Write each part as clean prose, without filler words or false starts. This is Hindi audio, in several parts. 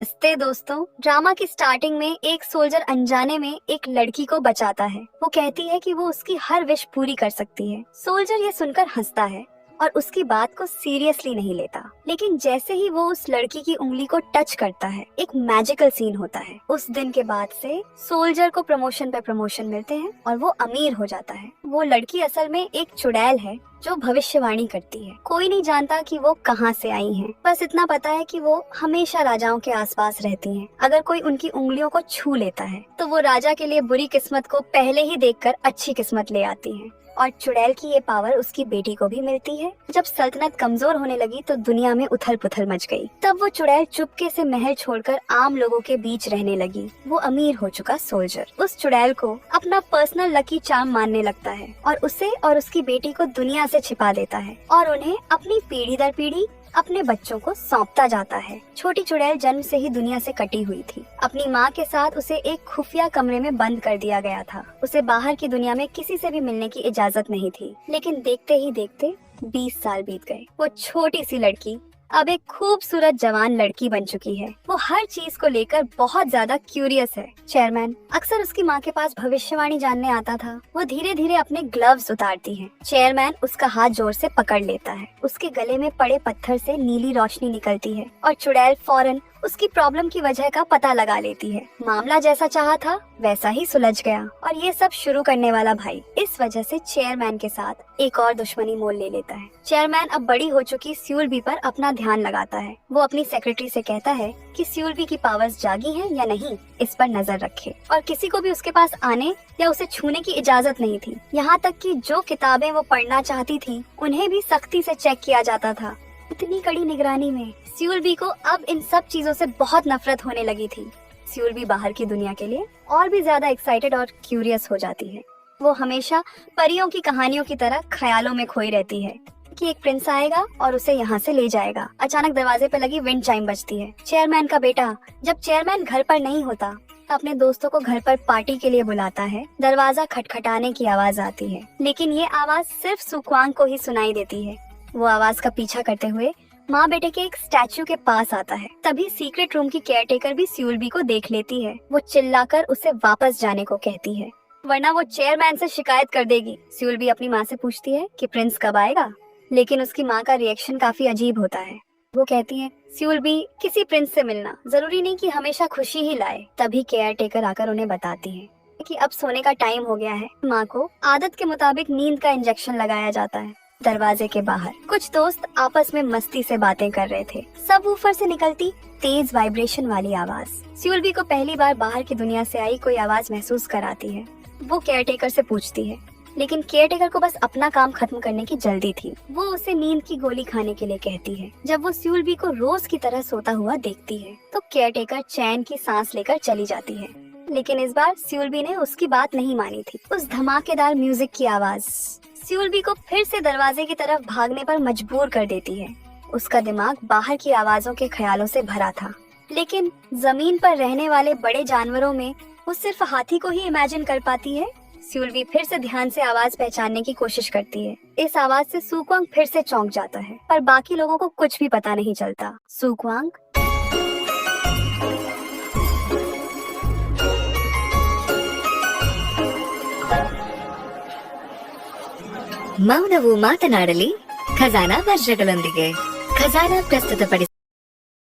नमस्ते दोस्तों। ड्रामा की स्टार्टिंग में एक सोल्जर अनजाने में एक लड़की को बचाता है। वो कहती है कि वो उसकी हर विश पूरी कर सकती है। सोल्जर ये सुनकर हंसता है और उसकी बात को सीरियसली नहीं लेता। लेकिन जैसे ही वो उस लड़की की उंगली को टच करता है, एक मैजिकल सीन होता है। उस दिन के बाद से सोल्जर को प्रमोशन पे प्रमोशन मिलते हैं और वो अमीर हो जाता है। वो लड़की असल में एक चुड़ैल है जो भविष्यवाणी करती है। कोई नहीं जानता कि वो कहाँ से आई हैं। बस इतना पता है कि वो हमेशा राजाओं के आसपास रहती हैं। अगर कोई उनकी उंगलियों को छू लेता है तो वो राजा के लिए बुरी किस्मत को पहले ही देखकर अच्छी किस्मत ले आती हैं। और चुड़ैल की ये पावर उसकी बेटी को भी मिलती है। जब सल्तनत कमजोर होने लगी तो दुनिया में उथल पुथल मच गई। तब वो चुड़ैल चुपके से महल छोड़कर आम लोगों के बीच रहने लगी। वो अमीर हो चुका सोल्जर उस चुड़ैल को अपना पर्सनल लकी चार्म मानने लगता है और उसे और उसकी बेटी को दुनिया से छिपा देता है और उन्हें अपनी पीढ़ी दर पीढ़ी अपने बच्चों को सौंपता जाता है। छोटी चुड़ैल जन्म से ही दुनिया से कटी हुई थी। अपनी माँ के साथ उसे एक खुफिया कमरे में बंद कर दिया गया था। उसे बाहर की दुनिया में किसी से भी मिलने की इजाजत नहीं थी। लेकिन देखते ही देखते 20 साल बीत गए। वो छोटी सी लड़की अब एक खूबसूरत जवान लड़की बन चुकी है। वो हर चीज को लेकर बहुत ज्यादा क्यूरियस है। चेयरमैन अक्सर उसकी माँ के पास भविष्यवाणी जानने आता था। वो धीरे धीरे अपने ग्लव्स उतारती है। चेयरमैन उसका हाथ जोर से पकड़ लेता है। उसके गले में पड़े पत्थर से नीली रोशनी निकलती है और चुड़ैल फौरन उसकी प्रॉब्लम की वजह का पता लगा लेती है। मामला जैसा चाहा था वैसा ही सुलझ गया और ये सब शुरू करने वाला भाई इस वजह से चेयरमैन के साथ एक और दुश्मनी मोल ले लेता है। चेयरमैन अब बड़ी हो चुकी स्यूलबी पर अपना ध्यान लगाता है। वो अपनी सेक्रेटरी से कहता है कि स्यूलबी की पावर्स जागी हैं या नहीं, इस पर नजर रखे और किसी को भी उसके पास आने या उसे छूने की इजाजत नहीं थी। यहाँ तक कि जो किताबें वो पढ़ना चाहती थी उन्हें भी सख्ती से चेक किया जाता था। इतनी कड़ी निगरानी में स्यूलबी को अब इन सब चीजों से बहुत नफरत होने लगी थी। स्यूलबी बाहर की दुनिया के लिए और भी ज्यादा एक्साइटेड और क्यूरियस हो जाती है। वो हमेशा परियों की कहानियों की तरह ख्यालों में खोई रहती है कि एक प्रिंस आएगा और उसे यहाँ से ले जाएगा। अचानक दरवाजे पे लगी विंड चाइम बजती है। चेयरमैन का बेटा जब चेयरमैन घर पर नहीं होता अपने दोस्तों को घर पर पार्टी के लिए बुलाता है। दरवाजा खटखटाने की आवाज आती है, लेकिन ये आवाज सिर्फ सुक्वांग को ही सुनाई देती है। वो आवाज का पीछा करते हुए माँ बेटे के एक स्टैचू के पास आता है। तभी सीक्रेट रूम की केयरटेकर भी स्यूलबी को देख लेती है। वो चिल्लाकर उसे वापस जाने को कहती है, वरना वो चेयरमैन से शिकायत कर देगी। स्यूलबी अपनी माँ से पूछती है कि प्रिंस कब आएगा, लेकिन उसकी माँ का रिएक्शन काफी अजीब होता है। वो कहती है, स्यूलबी किसी प्रिंस से मिलना जरूरी नहीं कि हमेशा खुशी ही लाए। तभी केयरटेकर आकर उन्हें बताती है कि अब सोने का टाइम हो गया है। माँ को आदत के मुताबिक नींद का इंजेक्शन लगाया जाता है। दरवाजे के बाहर कुछ दोस्त आपस में मस्ती से बातें कर रहे थे। सबवूफर से निकलती तेज वाइब्रेशन वाली आवाज स्यूलबी को पहली बार बाहर की दुनिया से आई कोई आवाज महसूस कराती है। वो केयरटेकर से पूछती है, लेकिन केयरटेकर को बस अपना काम खत्म करने की जल्दी थी। वो उसे नींद की गोली खाने के लिए कहती है। जब वो स्यूलबी को रोज की तरह सोता हुआ देखती है तो केयरटेकर चैन की सांस लेकर चली जाती है। लेकिन इस बार स्यूलबी ने उसकी बात नहीं मानी थी। उस धमाकेदार म्यूजिक की आवाज स्यूलबी को फिर से दरवाजे की तरफ भागने पर मजबूर कर देती है। उसका दिमाग बाहर की आवाजों के ख्यालों से भरा था, लेकिन जमीन पर रहने वाले बड़े जानवरों में वो सिर्फ हाथी को ही इमेजिन कर पाती है। स्यूलबी फिर से ध्यान से आवाज पहचानने की कोशिश करती है। इस आवाज से सुक्वांग फिर से चौंक जाता है, पर बाकी लोगों को कुछ भी पता नहीं चलता। सुक्वांग ಮೌನವು ಮಾತನಾಡಲಿ ಖಜಾನಾ ವರ್ಷಗಳೊಂದಿಗೆ ಖಜಾನಾ ಪ್ರಸ್ತುತಪಡಿಸಿ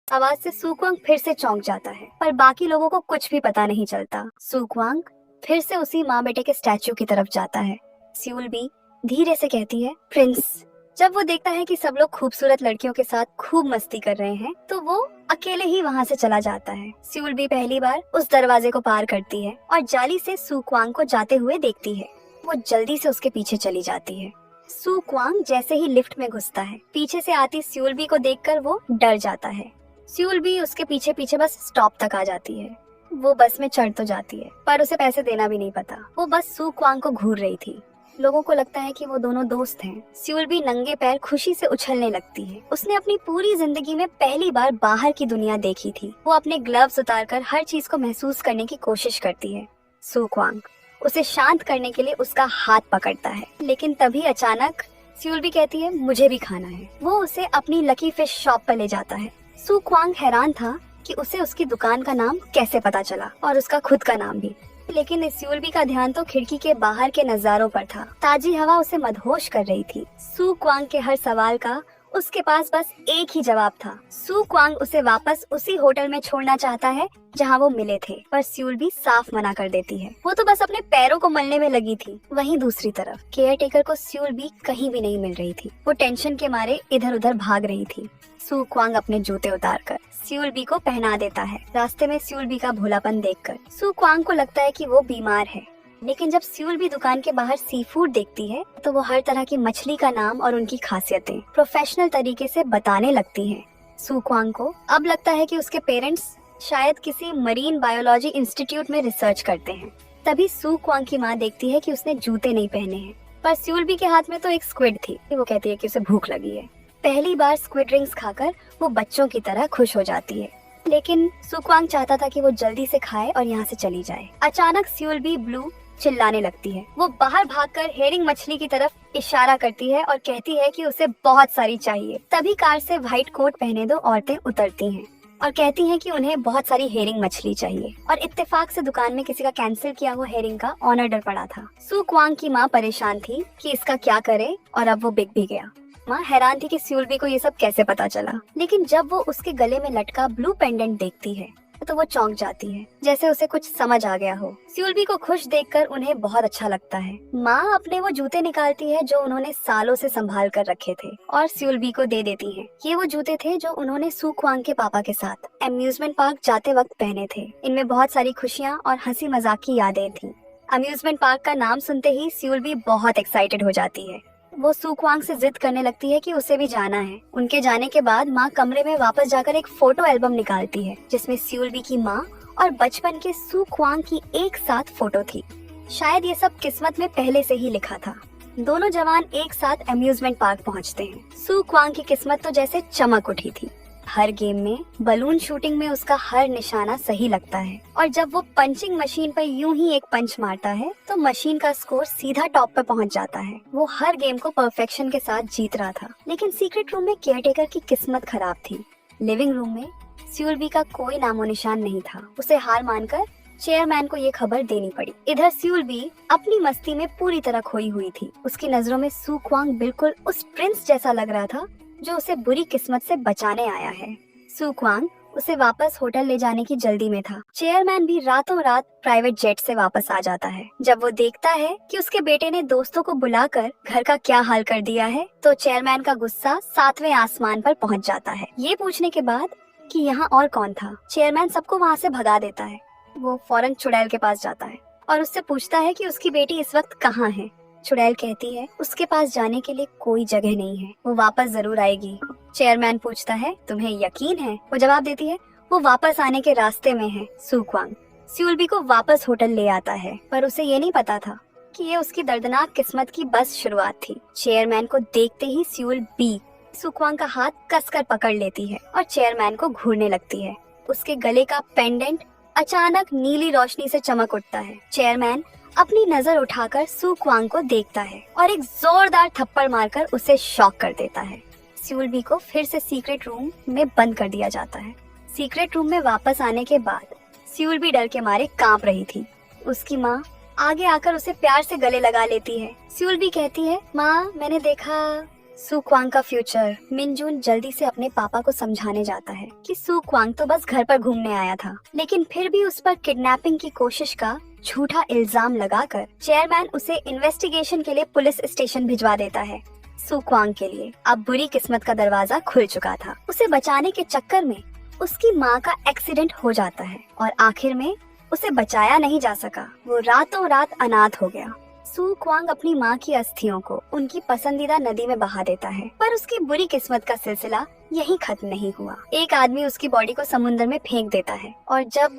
आवाज से सुक्वांग फिर से चौंक जाता है, पर बाकी लोगों को कुछ भी पता नहीं चलता। सुक्वांग फिर से उसी माँ बेटे के स्टैचू की तरफ जाता है। स्यूलबी धीरे से कहती है, प्रिंस। जब वो देखता है कि सब लोग खूबसूरत लड़कियों के साथ खूब मस्ती कर रहे हैं तो वो अकेले ही वहाँ से चला जाता है। स्यूलबी पहली बार उस दरवाजे को पार करती है और जाली से सुक्वांग को जाते हुए देखती है। वो जल्दी से उसके पीछे चली जाती है। सुक्वांग जैसे ही लिफ्ट में घुसता है, पीछे से आती स्यूलबी को देखकर वो डर जाता है। स्यूलबी उसके पीछे पीछे बस स्टॉप तक आ जाती है। वो बस में चढ़ तो जाती है, पर उसे पैसे देना भी नहीं पता। वो बस सुक्वांग को घूर रही थी। लोगों को लगता है कि वो दोनों दोस्त हैं। स्यूलबी नंगे पैर खुशी से उछलने लगती है। उसने अपनी पूरी जिंदगी में पहली बार बाहर की दुनिया देखी थी। वो अपने ग्लव्स उतारकर हर चीज को महसूस करने की कोशिश करती है। सुक्वांग उसे शांत करने के लिए उसका हाथ पकड़ता है, लेकिन तभी अचानक स्यूलबी कहती है, मुझे भी खाना है। वो उसे अपनी लकी फिश शॉप पर ले जाता है। सुक्वांग हैरान था कि उसे उसकी दुकान का नाम कैसे पता चला और उसका खुद का नाम भी। लेकिन स्यूलबी का ध्यान तो खिड़की के बाहर के नजारों पर था। ताजी हवा उसे मदहोश कर रही थी। सू क्वांग के हर सवाल का उसके पास बस एक ही जवाब था। सू क्वांग उसे वापस उसी होटल में छोड़ना चाहता है जहां वो मिले थे, पर स्यूलबी साफ मना कर देती है। वो तो बस अपने पैरों को मलने में लगी थी। वहीं दूसरी तरफ केयर टेकर को स्यूलबी कहीं भी नहीं मिल रही थी। वो टेंशन के मारे इधर उधर भाग रही थी। सू क्वांग अपने जूते उतारकर स्यूलबी को पहना देता है। रास्ते में स्यूलबी का भोलापन देखकर सू क्वांग को लगता है कि वो बीमार है। लेकिन जब स्यूलबी दुकान के बाहर सी फूड देखती है तो वो हर तरह की मछली का नाम और उनकी खासियतें प्रोफेशनल तरीके से बताने लगती है। सू क्वांग को अब लगता है कि उसके पेरेंट्स शायद किसी मरीन बायोलॉजी इंस्टीट्यूट में रिसर्च करते हैं। तभी सू क्वांग की माँ देखती है कि उसने जूते नहीं पहने हैं, पर स्यूलबी के हाथ में तो एक स्क्विड थी। वो कहती है कि उसे भूख लगी है। पहली बार स्क्विड रिंग्स खाकर वो बच्चों की तरह खुश हो जाती है। लेकिन सू क्वांग चाहता था कि वो जल्दी से खाए और यहाँ से चली जाए। अचानक स्यूलबी ब्लू चिल्लाने लगती है। वो बाहर भागकर हेरिंग मछली की तरफ इशारा करती है और कहती है कि उसे बहुत सारी चाहिए। तभी कार से व्हाइट कोट पहने दो औरतें उतरती हैं और कहती हैं कि उन्हें बहुत सारी हेरिंग मछली चाहिए। और इत्तेफाक से दुकान में किसी का कैंसिल किया हुआ हेरिंग का ऑन ऑर्डर पड़ा था। सू क्वांग की माँ परेशान थी कि इसका क्या करे और अब वो बिक भी गया। माँ हैरान थी कि स्यूलबी को ये सब कैसे पता चला। लेकिन जब वो उसके गले में लटका ब्लू पेंडेंट देखती है तो वो चौंक जाती है, जैसे उसे कुछ समझ आ गया हो। स्यूलबी को खुश देखकर उन्हें बहुत अच्छा लगता है। माँ अपने वो जूते निकालती है जो उन्होंने सालों से संभाल कर रखे थे और स्यूलबी को दे देती है। ये वो जूते थे जो उन्होंने सू क्वांग के पापा के साथ अम्यूजमेंट पार्क जाते वक्त पहने थे। इनमें बहुत सारी खुशियाँ और हंसी मजाक की यादें थी। अम्यूजमेंट पार्क का नाम सुनते ही स्यूलबी बहुत एक्साइटेड हो जाती है। वो सू क्वांग से जिद करने लगती है कि उसे भी जाना है। उनके जाने के बाद माँ कमरे में वापस जाकर एक फोटो एल्बम निकालती है जिसमें स्यूलबी की माँ और बचपन के सू क्वांग की एक साथ फोटो थी। शायद ये सब किस्मत में पहले से ही लिखा था। दोनों जवान एक साथ अम्यूजमेंट पार्क पहुँचते हैं। सू क्वांग की किस्मत तो जैसे चमक उठी थी। हर गेम में बलून शूटिंग में उसका हर निशाना सही लगता है और जब वो पंचिंग मशीन पर यूं ही एक पंच मारता है तो मशीन का स्कोर सीधा टॉप पे पहुंच जाता है। वो हर गेम को परफेक्शन के साथ जीत रहा था। लेकिन सीक्रेट रूम में केयरटेकर की किस्मत खराब थी। लिविंग रूम में स्यूलबी का कोई नामो निशान नहीं था। उसे हार मानकर चेयरमैन को ये खबर देनी पड़ी। इधर स्यूलबी अपनी मस्ती में पूरी तरह खोई हुई थी। उसकी नजरों में सू क्वांग बिल्कुल उस प्रिंस जैसा लग रहा था जो उसे बुरी किस्मत से बचाने आया है। सू क्वांग उसे वापस होटल ले जाने की जल्दी में था। चेयरमैन भी रातों रात प्राइवेट जेट से वापस आ जाता है। जब वो देखता है कि उसके बेटे ने दोस्तों को बुलाकर घर का क्या हाल कर दिया है तो चेयरमैन का गुस्सा 7वें आसमान पर पहुंच जाता है। ये पूछने के बाद कि यहाँ और कौन था, चेयरमैन सबको वहाँ से भगा देता है। वो फौरन चुड़ैल के पास जाता है और उससे पूछता है कि उसकी बेटी इस वक्त कहाँ है। चुड़ैल कहती है उसके पास जाने के लिए कोई जगह नहीं है, वो वापस जरूर आएगी। चेयरमैन पूछता है तुम्हें यकीन है? वो जवाब देती है वो वापस आने के रास्ते में है। सू क्वांग स्यूलबी को वापस होटल ले आता है, पर उसे ये नहीं पता था कि ये उसकी दर्दनाक किस्मत की बस शुरुआत थी। चेयरमैन को देखते ही स्यूलबी सू क्वांग का हाथ कसकर पकड़ लेती है और चेयरमैन को घूरने लगती है। उसके गले का पेंडेंट अचानक नीली रोशनी से चमक उठता है। चेयरमैन अपनी नजर उठाकर सू क्वांग को देखता है और एक जोरदार थप्पड़ मारकर उसे शॉक कर देता है। स्यूलबी को फिर से सीक्रेट रूम में बंद कर दिया जाता है। सीक्रेट रूम में वापस आने के बाद स्यूलबी डर के मारे कांप रही थी। उसकी माँ आगे आकर उसे प्यार से गले लगा लेती है। स्यूलबी कहती है माँ मैंने देखा सू क्वांग का फ्यूचर। मिनजून जल्दी से अपने पापा को समझाने जाता है कि सू क्वांग तो बस घर पर घूमने आया था, लेकिन फिर भी उस पर किडनैपिंग की कोशिश का झूठा इल्जाम लगाकर चेयरमैन उसे इन्वेस्टिगेशन के लिए पुलिस स्टेशन भिजवा देता है। सू क्वांग के लिए अब बुरी किस्मत का दरवाजा खुल चुका था। उसे बचाने के चक्कर में उसकी माँ का एक्सीडेंट हो जाता है और आखिर में उसे बचाया नहीं जा सका। वो रातों रात अनाथ हो गया। सू क्वांग अपनी माँ की अस्थियों को उनकी पसंदीदा नदी में बहा देता है, पर उसकी बुरी किस्मत का सिलसिला यहीं खत्म नहीं हुआ। एक आदमी उसकी बॉडी को समुद्र में फेंक देता है और जब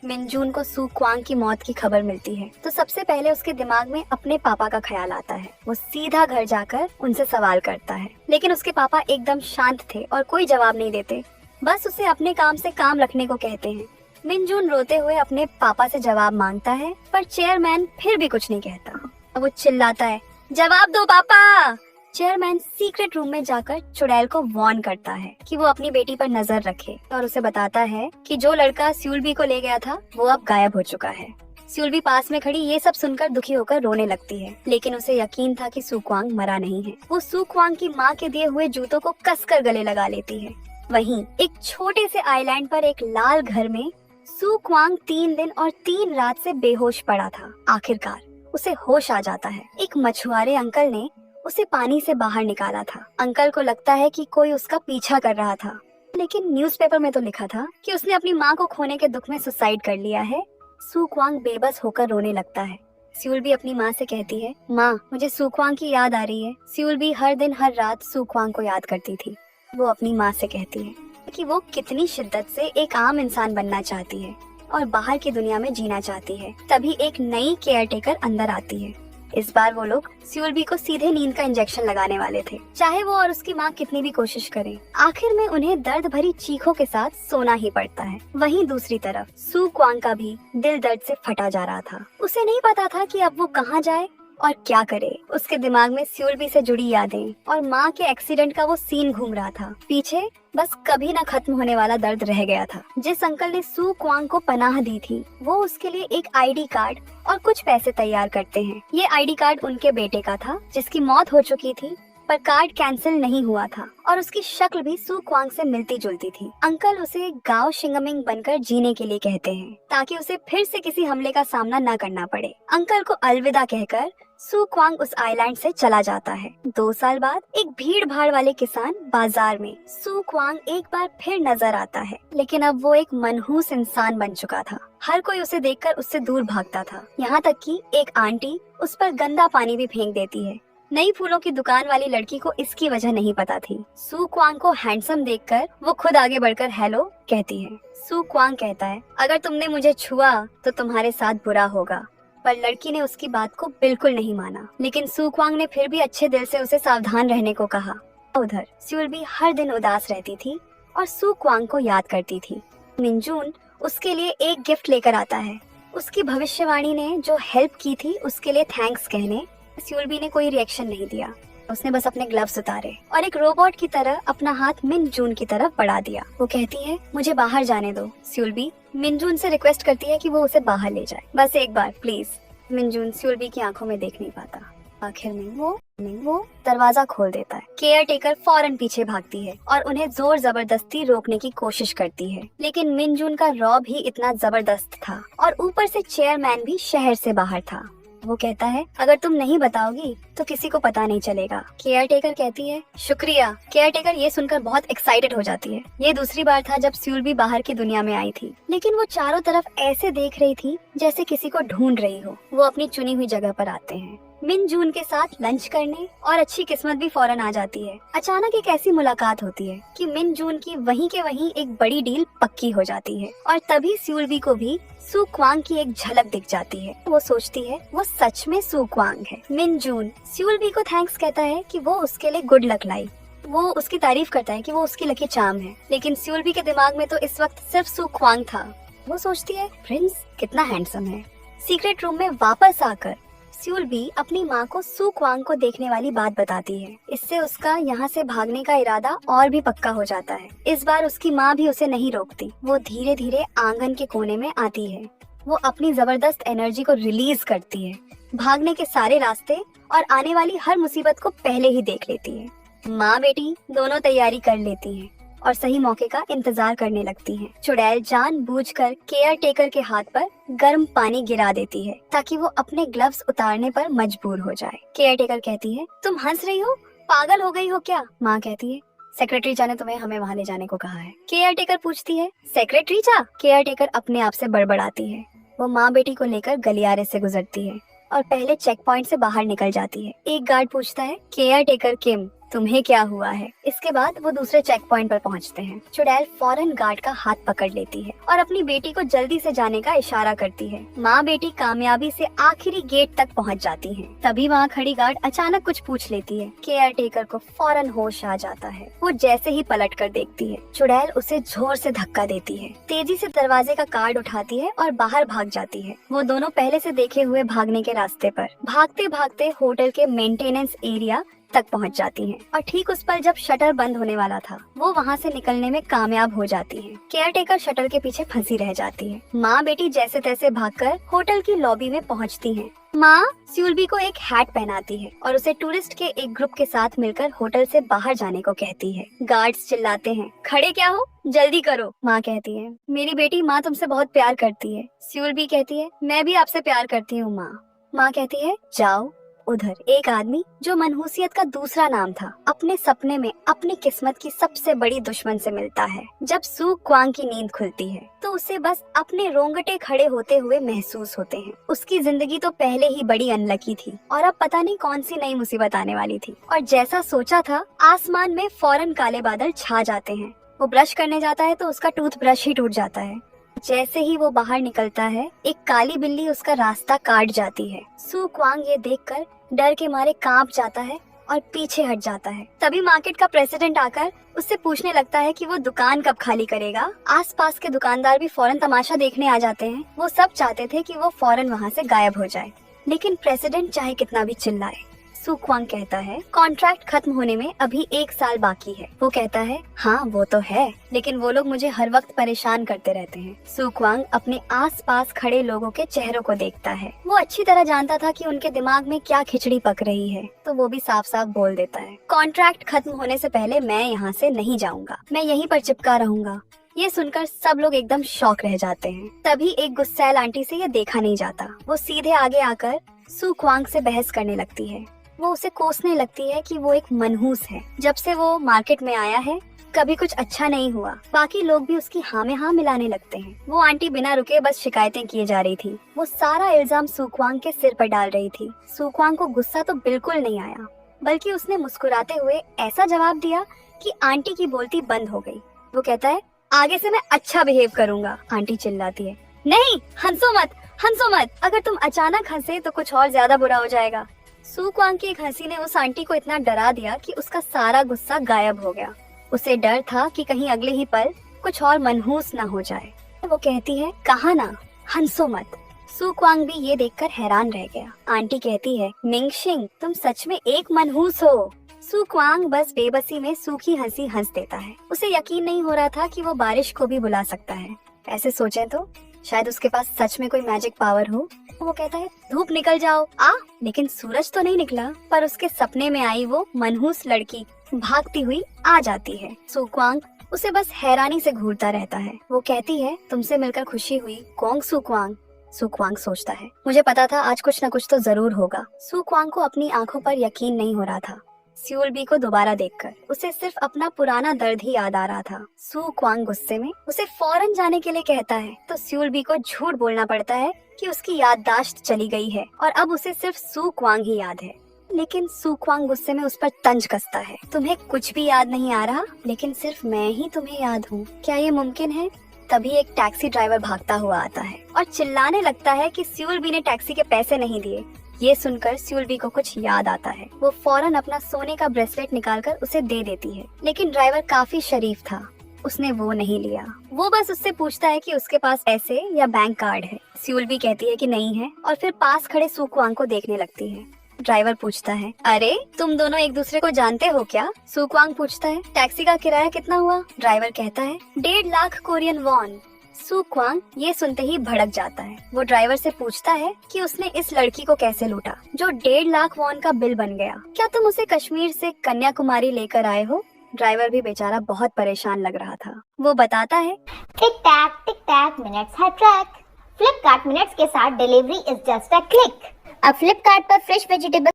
मिनजून को सू क्वांग की मौत की खबर मिलती है तो सबसे पहले उसके दिमाग में अपने पापा का ख्याल आता है। वो सीधा घर जाकर उनसे सवाल करता है, लेकिन उसके पापा एकदम शांत थे और कोई जवाब नहीं देते, बस उसे अपने काम से काम रखने को कहते हैं। मिनजून रोते हुए अपने पापा से जवाब मांगता है, पर चेयरमैन फिर भी कुछ नहीं कहता। वो चिल्लाता है जवाब दो पापा, चेयरमैन सीक्रेट रूम में जाकर चुड़ैल को वार्न करता है कि वो अपनी बेटी पर नजर रखे और उसे बताता है कि जो लड़का स्यूलबी को ले गया था वो अब गायब हो चुका है। स्यूलबी पास में खड़ी ये सब सुनकर दुखी होकर रोने लगती है, लेकिन उसे यकीन था कि सू क्वांग मरा नहीं है। वो सू क्वांग की माँ के दिए हुए जूतों को कसकर गले लगा लेती है। वहीं एक छोटे से आइलैंड पर एक लाल घर में सू क्वांग 3 दिन और 3 रात से बेहोश पड़ा था। आखिरकार उसे होश आ जाता है। एक मछुआरे अंकल ने उसे पानी से बाहर निकाला था। अंकल को लगता है कि कोई उसका पीछा कर रहा था, लेकिन न्यूज़पेपर में तो लिखा था कि उसने अपनी माँ को खोने के दुख में सुसाइड कर लिया है। सू क्वांग बेबस होकर रोने लगता है। स्यूलबी अपनी माँ से कहती है, माँ मुझे सू क्वांग की याद आ रही है। स्यूलबी हर दिन हर रात सू क्वांग को याद करती थी। वो अपनी माँ से कहती है कि वो कितनी शिद्दत से एक आम इंसान बनना चाहती है और बाहर की दुनिया में जीना चाहती है। तभी एक नई केयरटेकर अंदर आती है। इस बार वो लोग स्यूलबी को सीधे नींद का इंजेक्शन लगाने वाले थे, चाहे वो और उसकी माँ कितनी भी कोशिश करें। आखिर में उन्हें दर्द भरी चीखों के साथ सोना ही पड़ता है। वहीं दूसरी तरफ सू क्वांग का भी दिल दर्द से फटा जा रहा था। उसे नहीं पता था कि अब वो कहाँ जाए और क्या करे। उसके दिमाग में स्यूलबी से जुड़ी यादें और माँ के एक्सीडेंट का वो सीन घूम रहा था। पीछे बस कभी ना खत्म होने वाला दर्द रह गया था। जिस अंकल ने सू क्वांग को पनाह दी थी वो उसके लिए एक आईडी कार्ड और कुछ पैसे तैयार करते हैं। ये आईडी कार्ड उनके बेटे का था जिसकी मौत हो चुकी थी, पर कार्ड कैंसिल नहीं हुआ था और उसकी शक्ल भी सू क्वांग से मिलती जुलती थी। अंकल उसे गाओ शिंगमिंग बनकर जीने के लिए कहते हैं ताकि उसे फिर से किसी हमले का सामना न करना पड़े। अंकल को अलविदा कहकर सू क्वांग उस आइलैंड से चला जाता है। 2 साल बाद एक भीड़ भाड़ वाले किसान बाजार में सू क्वांग एक बार फिर नजर आता है, लेकिन अब वो एक मनहूस इंसान बन चुका था। हर कोई उसे देखकर उससे दूर भागता था, यहाँ तक कि एक आंटी उस पर गंदा पानी भी फेंक देती है। नई फूलों की दुकान वाली लड़की को इसकी वजह नहीं पता थी। सू क्वांग को हैंडसम देखकर वो खुद आगे बढ़कर हेलो कहती है। सू क्वांग कहता है, अगर तुमने मुझे छुआ तो तुम्हारे साथ बुरा होगा, पर लड़की ने उसकी बात को बिल्कुल नहीं माना। लेकिन सू क्वांग ने फिर भी अच्छे दिल से उसे सावधान रहने को कहा। उधर स्यूलबी हर दिन उदास रहती थी और सू क्वांग को याद करती थी। मिनजून उसके लिए एक गिफ्ट लेकर आता है। उसकी भविष्यवाणी ने जो हेल्प की थी उसके लिए थैंक्स कहने स्यूलबी ने कोई रिएक्शन नहीं दिया। उसने बस अपने ग्लव्स उतारे और एक रोबोट की तरह अपना हाथ मिनजून की तरफ बढ़ा दिया। वो कहती है, मुझे बाहर जाने दो। स्यूलबी मिनजून से रिक्वेस्ट करती है कि वो उसे बाहर ले जाए, बस एक बार प्लीज। मिनजून स्यूलबी की आंखों में देख नहीं पाता। आखिर में वो दरवाजा खोल देता है। केयरटेकर फौरन पीछे भागती है और उन्हें जोर जबरदस्ती रोकने की कोशिश करती है, लेकिन मिनजून का रौब ही इतना जबरदस्त था और ऊपर से चेयरमैन भी शहर से बाहर था। वो कहता है, अगर तुम नहीं बताओगी तो किसी को पता नहीं चलेगा। केयरटेकर कहती है, शुक्रिया। केयरटेकर ये सुनकर बहुत एक्साइटेड हो जाती है। ये दूसरी बार था जब स्यूलबी बाहर की दुनिया में आई थी, लेकिन वो चारों तरफ ऐसे देख रही थी जैसे किसी को ढूंढ रही हो। वो अपनी चुनी हुई जगह पर आते हैं मिनजून के साथ लंच करने और अच्छी किस्मत भी फौरन आ जाती है। अचानक एक ऐसी मुलाकात होती है कि मिनजून की वहीं के वहीं एक बड़ी डील पक्की हो जाती है और तभी स्यूलबी को भी सू क्वांग की एक झलक दिख जाती है। वो सोचती है वो सच में सू क्वांग है। मिनजून स्यूलबी को थैंक्स कहता है कि वो उसके लिए गुड लक लाई। वो उसकी तारीफ करता है कि वो उसकी लकी चार्म है, लेकिन स्यूलबी के दिमाग में तो इस वक्त सिर्फ सू क्वांग था। वो सोचती है, प्रिंस कितना हैंडसम है। सीक्रेट रूम में वापस आकर स्यूलबी अपनी माँ को सू क्वांग को देखने वाली बात बताती है। इससे उसका यहाँ से भागने का इरादा और भी पक्का हो जाता है। इस बार उसकी माँ भी उसे नहीं रोकती। वो धीरे धीरे आंगन के कोने में आती है। वो अपनी जबरदस्त एनर्जी को रिलीज करती है, भागने के सारे रास्ते और आने वाली हर मुसीबत को पहले ही देख लेती है। माँ बेटी दोनों तैयारी कर लेती हैं और सही मौके का इंतजार करने लगती हैं। चुड़ैल जानबूझकर केयरटेकर के हाथ पर गर्म पानी गिरा देती है ताकि वो अपने ग्लव्स उतारने पर मजबूर हो जाए। केयरटेकर कहती है, तुम हंस रही हो, पागल हो गई हो क्या? माँ कहती है, सेक्रेटरी जा ने तुम्हें हमें वहाँ ले जाने को कहा है। केयरटेकर पूछती है, सेक्रेटरी जा? केयरटेकर अपने आप से बड़बड़ाती है। वो माँ बेटी को लेकर गलियारे से गुजरती है और पहले चेक पॉइंट से बाहर निकल जाती है। एक गार्ड पूछता है, केयरटेकर किम तुम्हें क्या हुआ है? इसके बाद वो दूसरे चेक पॉइंट पर पहुंचते हैं। चुड़ैल फौरन गार्ड का हाथ पकड़ लेती है और अपनी बेटी को जल्दी से जाने का इशारा करती है। माँ बेटी कामयाबी से आखिरी गेट तक पहुंच जाती हैं। तभी वहाँ खड़ी गार्ड अचानक कुछ पूछ लेती है। केयरटेकर को फौरन होश आ जाता है। वो जैसे ही पलट कर देखती है, चुड़ैल उसे जोर से धक्का देती है। तेजी से दरवाजे का कार्ड उठाती है और बाहर भाग जाती है। वो दोनों पहले से देखे हुए भागने के रास्ते पर भागते भागते होटल के मेंटेनेंस एरिया तक पहुंच जाती हैं और ठीक उस पर जब शटर बंद होने वाला था वो वहां से निकलने में कामयाब हो जाती है। केयरटेकर शटर के पीछे फंसी रह जाती है। माँ बेटी जैसे तैसे भागकर होटल की लॉबी में पहुंचती हैं। माँ स्यूलबी को एक हैट पहनाती है और उसे टूरिस्ट के एक ग्रुप के साथ मिलकर होटल से बाहर जाने को कहती है। गार्ड्स चिल्लाते हैं, खड़े क्या हो, जल्दी करो। माँ कहती है, मेरी बेटी, माँ तुमसे बहुत प्यार करती है। स्यूलबी कहती है, मैं भी आपसे प्यार करती हूँ माँ। माँ कहती है, जाओ। उधर एक आदमी जो मनहूसियत का दूसरा नाम था, अपने सपने में अपनी किस्मत की सबसे बड़ी दुश्मन से मिलता है। जब सू क्वांग की नींद खुलती है तो उसे बस अपने रोंगटे खड़े होते हुए महसूस होते हैं। उसकी जिंदगी तो पहले ही बड़ी अनलकी थी और अब पता नहीं कौन सी नई मुसीबत आने वाली थी। और जैसा सोचा था, आसमान में फौरन काले बादल छा जाते हैं। वो ब्रश करने जाता है तो उसका टूथब्रश ही टूट जाता है। जैसे ही वो बाहर निकलता है, एक काली बिल्ली उसका रास्ता काट जाती है। सू क्वांग ये देखकर डर के मारे कांप जाता है और पीछे हट जाता है। तभी मार्केट का प्रेसिडेंट आकर उससे पूछने लगता है कि वो दुकान कब खाली करेगा। आसपास के दुकानदार भी फौरन तमाशा देखने आ जाते हैं। वो सब चाहते थे कि वो फौरन वहाँ से गायब हो जाए, लेकिन प्रेसिडेंट चाहे कितना भी चिल्लाए, सू क्वांग कहता है, कॉन्ट्रैक्ट खत्म होने में अभी 1 साल बाकी है। वो कहता है, हाँ वो तो है, लेकिन वो लोग मुझे हर वक्त परेशान करते रहते हैं। सू क्वांग अपने आसपास खड़े लोगों के चेहरों को देखता है। वो अच्छी तरह जानता था कि उनके दिमाग में क्या खिचड़ी पक रही है, तो वो भी साफ साफ बोल देता है, कॉन्ट्रैक्ट खत्म होने से पहले मैं यहाँ से नहीं जाऊंगा, मैं यहीं पर चिपका रहूंगा। ये सुनकर सब लोग एकदम शॉक रह जाते हैं। तभी एक गुस्सैल आंटी से ये देखा नहीं जाता। वो सीधे आगे आकर सू क्वांग से बहस करने लगती है। वो उसे कोसने लगती है कि वो एक मनहूस है। जब से वो मार्केट में आया है कभी कुछ अच्छा नहीं हुआ। बाकी लोग भी उसकी हाँ में हाँ मिलाने लगते हैं। वो आंटी बिना रुके बस शिकायतें किए जा रही थी। वो सारा इल्जाम सू क्वांग के सिर पर डाल रही थी। सू क्वांग को गुस्सा तो बिल्कुल नहीं आया, बल्कि उसने मुस्कुराते हुए ऐसा जवाब दिया कि आंटी की बोलती बंद हो गई। वो कहता है, आगे से मैं अच्छा बिहेव करूंगा। आंटी चिल्लाती है, नहीं हंसो मत, हंसो मत, अगर तुम अचानक हंसे तो कुछ और ज्यादा बुरा हो जाएगा। सू क्वांग की एक हंसी ने उस आंटी को इतना डरा दिया कि उसका सारा गुस्सा गायब हो गया। उसे डर था कि कहीं अगले ही पल कुछ और मनहूस न हो जाए। वो कहती है, कहा ना हंसो मत। सू क्वांग भी ये देखकर हैरान रह गया। आंटी कहती है, मिंगशिंग तुम सच में एक मनहूस हो। सू क्वांग बस बेबसी में सूखी हंसी हंस देता है। उसे यकीन नहीं हो रहा था कि वो बारिश को भी बुला सकता है। ऐसे सोचे तो शायद उसके पास सच में कोई मैजिक पावर हो। वो कहता है, धूप निकल जाओ आ, लेकिन सूरज तो नहीं निकला। पर उसके सपने में आई वो मनहूस लड़की भागती हुई आ जाती है। सू क्वांग उसे बस हैरानी से घूरता रहता है। वो कहती है, तुमसे मिलकर खुशी हुई कोंग सू क्वांग। सू क्वांग सोचता है, मुझे पता था आज कुछ न कुछ तो जरूर होगा। सू क्वांग को अपनी आंखों पर यकीन नहीं हो रहा था। स्यूलबी को दोबारा देखकर उसे सिर्फ अपना पुराना दर्द ही याद आ रहा था। सू क्वांग गुस्से में उसे फौरन जाने के लिए कहता है तो स्यूलबी को झूठ बोलना पड़ता है कि उसकी याददाश्त चली गई है और अब उसे सिर्फ सू क्वांग ही याद है। लेकिन सू क्वांग गुस्से में उस पर तंज कसता है, तुम्हें कुछ भी याद नहीं आ रहा, लेकिन सिर्फ मैं ही तुम्हें याद हूँ, क्या ये मुमकिन है? तभी एक टैक्सी ड्राइवर भागता हुआ आता है और चिल्लाने लगता है कि स्यूलबी ने टैक्सी के पैसे नहीं दिए। ये सुनकर स्यूलबी को कुछ याद आता है। वो फौरन अपना सोने का ब्रेसलेट निकालकर उसे दे देती है, लेकिन ड्राइवर काफी शरीफ था, उसने वो नहीं लिया। वो बस उससे पूछता है कि उसके पास पैसे या बैंक कार्ड है। स्यूलबी कहती है कि नहीं है और फिर पास खड़े सू क्वांग को देखने लगती है। ड्राइवर पूछता है, अरे तुम दोनों एक दूसरे को जानते हो क्या? सू क्वांग पूछता है, टैक्सी का किराया कितना हुआ? ड्राइवर कहता है, 1.5 लाख कोरियन वॉन। सू क्वांग ये सुनते ही भड़क जाता है। वो ड्राइवर से पूछता है कि उसने इस लड़की को कैसे लूटा जो 1.5 लाख वॉन का बिल बन गया। क्या तुम उसे कश्मीर से कन्याकुमारी लेकर आए हो? ड्राइवर भी बेचारा बहुत परेशान लग रहा था। वो बताता है, टिक टैक मिनट्स है ट्रैक। फ्लिपकार्ट मिनट्स के साथ delivery is just a click. अब फ्लिपकार्ट पर फ्रेश वेजिटेबल।